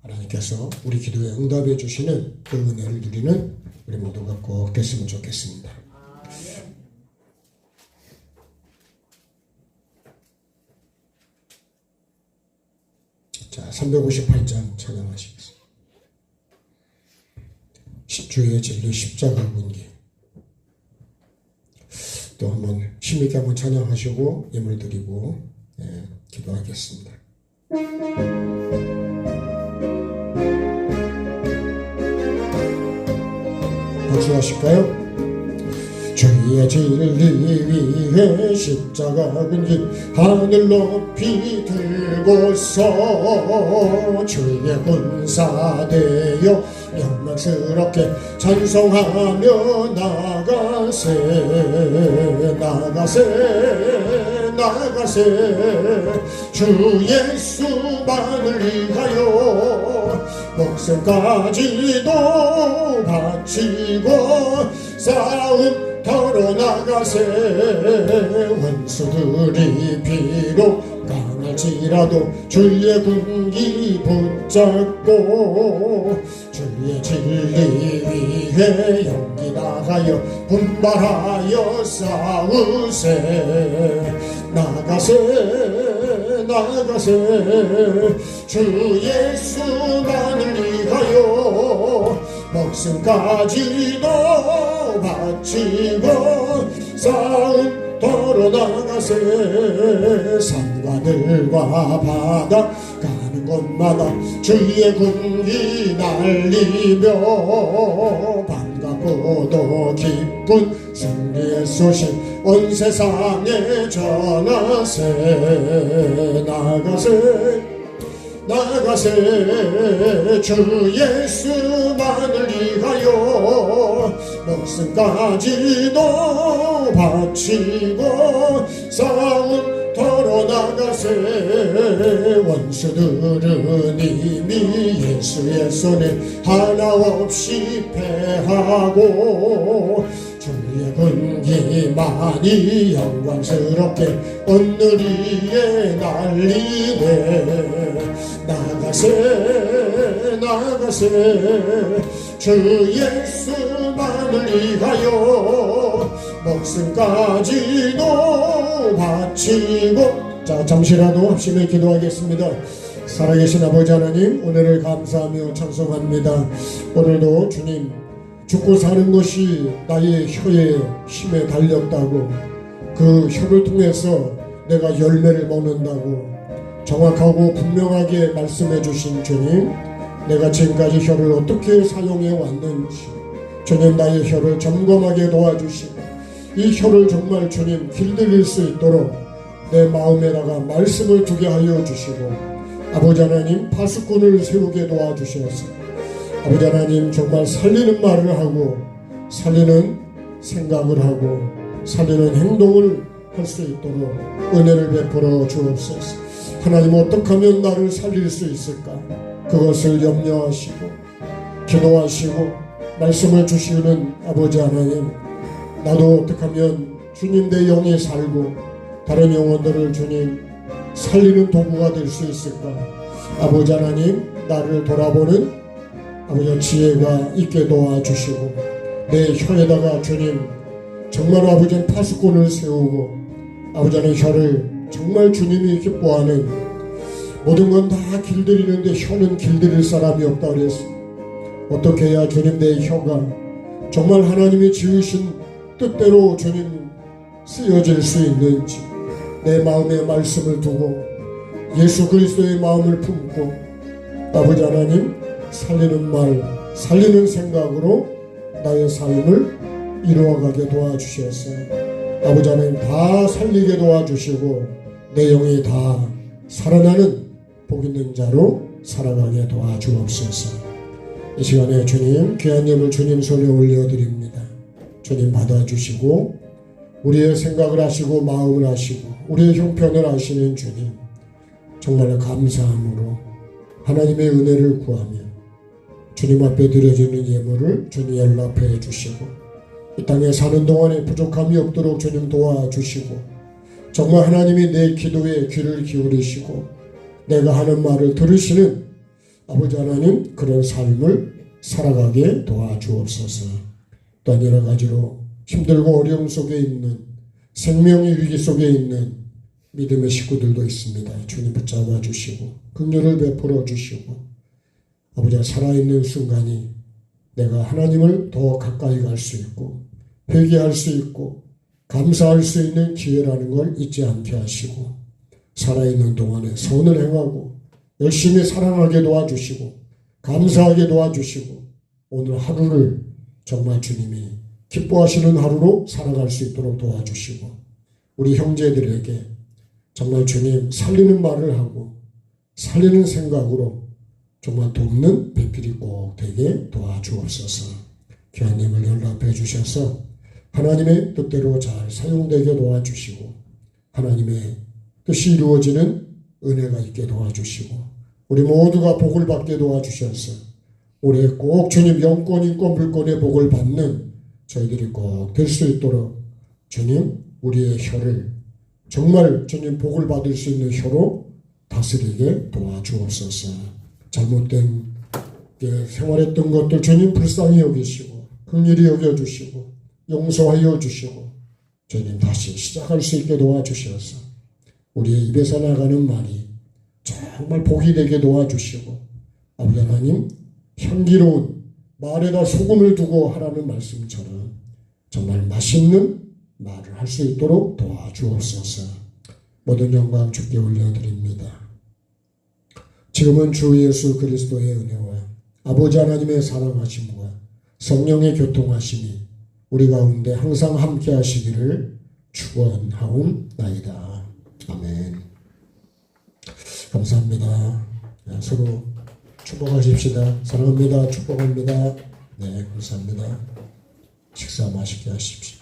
하나님께서 우리 기도에 응답해 주시는 그 은혜를 누리는 우리 모두가 꼭 됐으면 좋겠습니다. 자, 358장 찬양하시겠습니다. 주의 진리 십자가 군기. 또 한번 힘있게 한번 찬양하시고 예물 드리고 기도하겠습니다. 박수하실까요? 주의 진리 위에 십자가 근길 하늘 높이 들고서 주의 군사 되어 영광스럽게 찬송하며 나가세 주 예수만을 위하여 목숨까지도 바치고 싸움 터러 나가세 원수들이 비록 강할지라도 주의 군기 붙잡고 주의 진리 위에 용기 다하여 분발하여 싸우세 나가세 주 예수만을 위하여 목숨까지도 바치고 싸움 터러 나가세 산과들과 바다 가는 곳마다 주의 군기 날리며 반갑고도 기쁜 승리의 소식 온 세상에 전하세 나가세 주 예수만을 위하여 목숨까지도 바치고 싸움 터러 나가세 원수들은 이미 예수의 손에 하나 없이 패하고 주의 군기만이 영광스럽게 오늘이에 날리네. 나가세 나가세 주 예수만을 위하여 목숨까지도 바치고. 자, 잠시라도 합심해 기도하겠습니다. 살아계신 아버지 하나님, 오늘을 감사하며 찬송합니다. 오늘도 주님, 죽고 사는 것이 나의 혀의 힘에 달렸다고, 그 혀를 통해서 내가 열매를 먹는다고 정확하고 분명하게 말씀해 주신 주님, 내가 지금까지 혀를 어떻게 사용해 왔는지 주님 나의 혀를 점검하게 도와주시고, 이 혀를 정말 주님 길들일 수 있도록 내 마음에다가 말씀을 두게 하여 주시고, 아버지 하나님 파수꾼을 세우게 도와주셔서 아버지 하나님 정말 살리는 말을 하고 살리는 생각을 하고 살리는 행동을 할 수 있도록 은혜를 베풀어 주옵소서. 하나님, 어떻게 하면 나를 살릴 수 있을까? 그것을 염려하시고 기도하시고 말씀을 주시는 아버지 하나님, 나도 어떻게 하면 주님 내 영이 살고 다른 영혼들을 주님 살리는 도구가 될 수 있을까? 아버지 하나님, 나를 돌아보는 아버지 지혜가 있게 도와주시고 내 혀에다가 주님 정말 아버지 파수꾼을 세우고 아버지 하나님 혀를 정말 주님이 기뻐하는 모든 건 다 길들이는데 혀는 길들일 사람이 없다 그랬습니다. 어떻게 해야 주님 내 혀가 정말 하나님이 지으신 뜻대로 주님 쓰여질 수 있는지, 내 마음에 말씀을 두고 예수 그리스도의 마음을 품고 아버지 하나님 살리는 말, 살리는 생각으로 나의 삶을 이루어가게 도와주셔서 아버지 하나님 다 살리게 도와주시고 내 영이 다 살아나는 복 있는 자로 살아가게 도와주옵소서. 이 시간에 주님 귀한 예물 주님 손에 올려드립니다. 주님 받아주시고 우리의 생각을 하시고 마음을 하시고 우리의 형편을 아시는 주님, 정말 감사함으로 하나님의 은혜를 구하며 주님 앞에 드려지는 예물을 주님 연락해 주시고 이 땅에 사는 동안에 부족함이 없도록 주님 도와주시고 정말 하나님이 내 기도에 귀를 기울이시고 내가 하는 말을 들으시는 아버지 하나님, 그런 삶을 살아가게 도와주옵소서. 또한 여러 가지로 힘들고 어려움 속에 있는, 생명의 위기 속에 있는 믿음의 식구들도 있습니다. 주님 붙잡아 주시고 긍휼을 베풀어 주시고 아버지가 살아있는 순간이 내가 하나님을 더 가까이 갈 수 있고 회개할 수 있고 감사할 수 있는 기회라는 걸 잊지 않게 하시고 살아있는 동안에 선을 행하고 열심히 사랑하게 도와주시고 감사하게 도와주시고 오늘 하루를 정말 주님이 기뻐하시는 하루로 살아갈 수 있도록 도와주시고 우리 형제들에게 정말 주님 살리는 말을 하고 살리는 생각으로 정말 돕는 배필이 꼭 되게 도와주옵소서. 귀한 힘을 연락해 주셔서 하나님의 뜻대로 잘 사용되게 도와주시고 하나님의 뜻이 이루어지는 은혜가 있게 도와주시고 우리 모두가 복을 받게 도와주셔서 올해 꼭 주님 영권 인권 물권의 복을 받는 저희들이 꼭 될 수 있도록 주님 우리의 혀를 정말 주님 복을 받을 수 있는 혀로 다스리게 도와주옵소서. 잘못된 생활했던 것들 주님 불쌍히 여기시고 긍휼히 여겨주시고 용서하여 주시고 주님 다시 시작할 수 있게 도와주셔서 우리의 입에서 나가는 말이 정말 복이 되게 도와주시고 아버지 하나님 향기로운 말에다 소금을 두고 하라는 말씀처럼 정말 맛있는 말을 할 수 있도록 도와주옵소서. 모든 영광 주께 올려드립니다. 지금은 주 예수 그리스도의 은혜와 아버지 하나님의 사랑하심과 성령의 교통하심이 우리 가운데 항상 함께 하시기를 축원하옵나이다. 아멘. 감사합니다. 서로 축복하십시다. 사랑합니다. 축복합니다. 네, 감사합니다. 식사 맛있게 하십시오.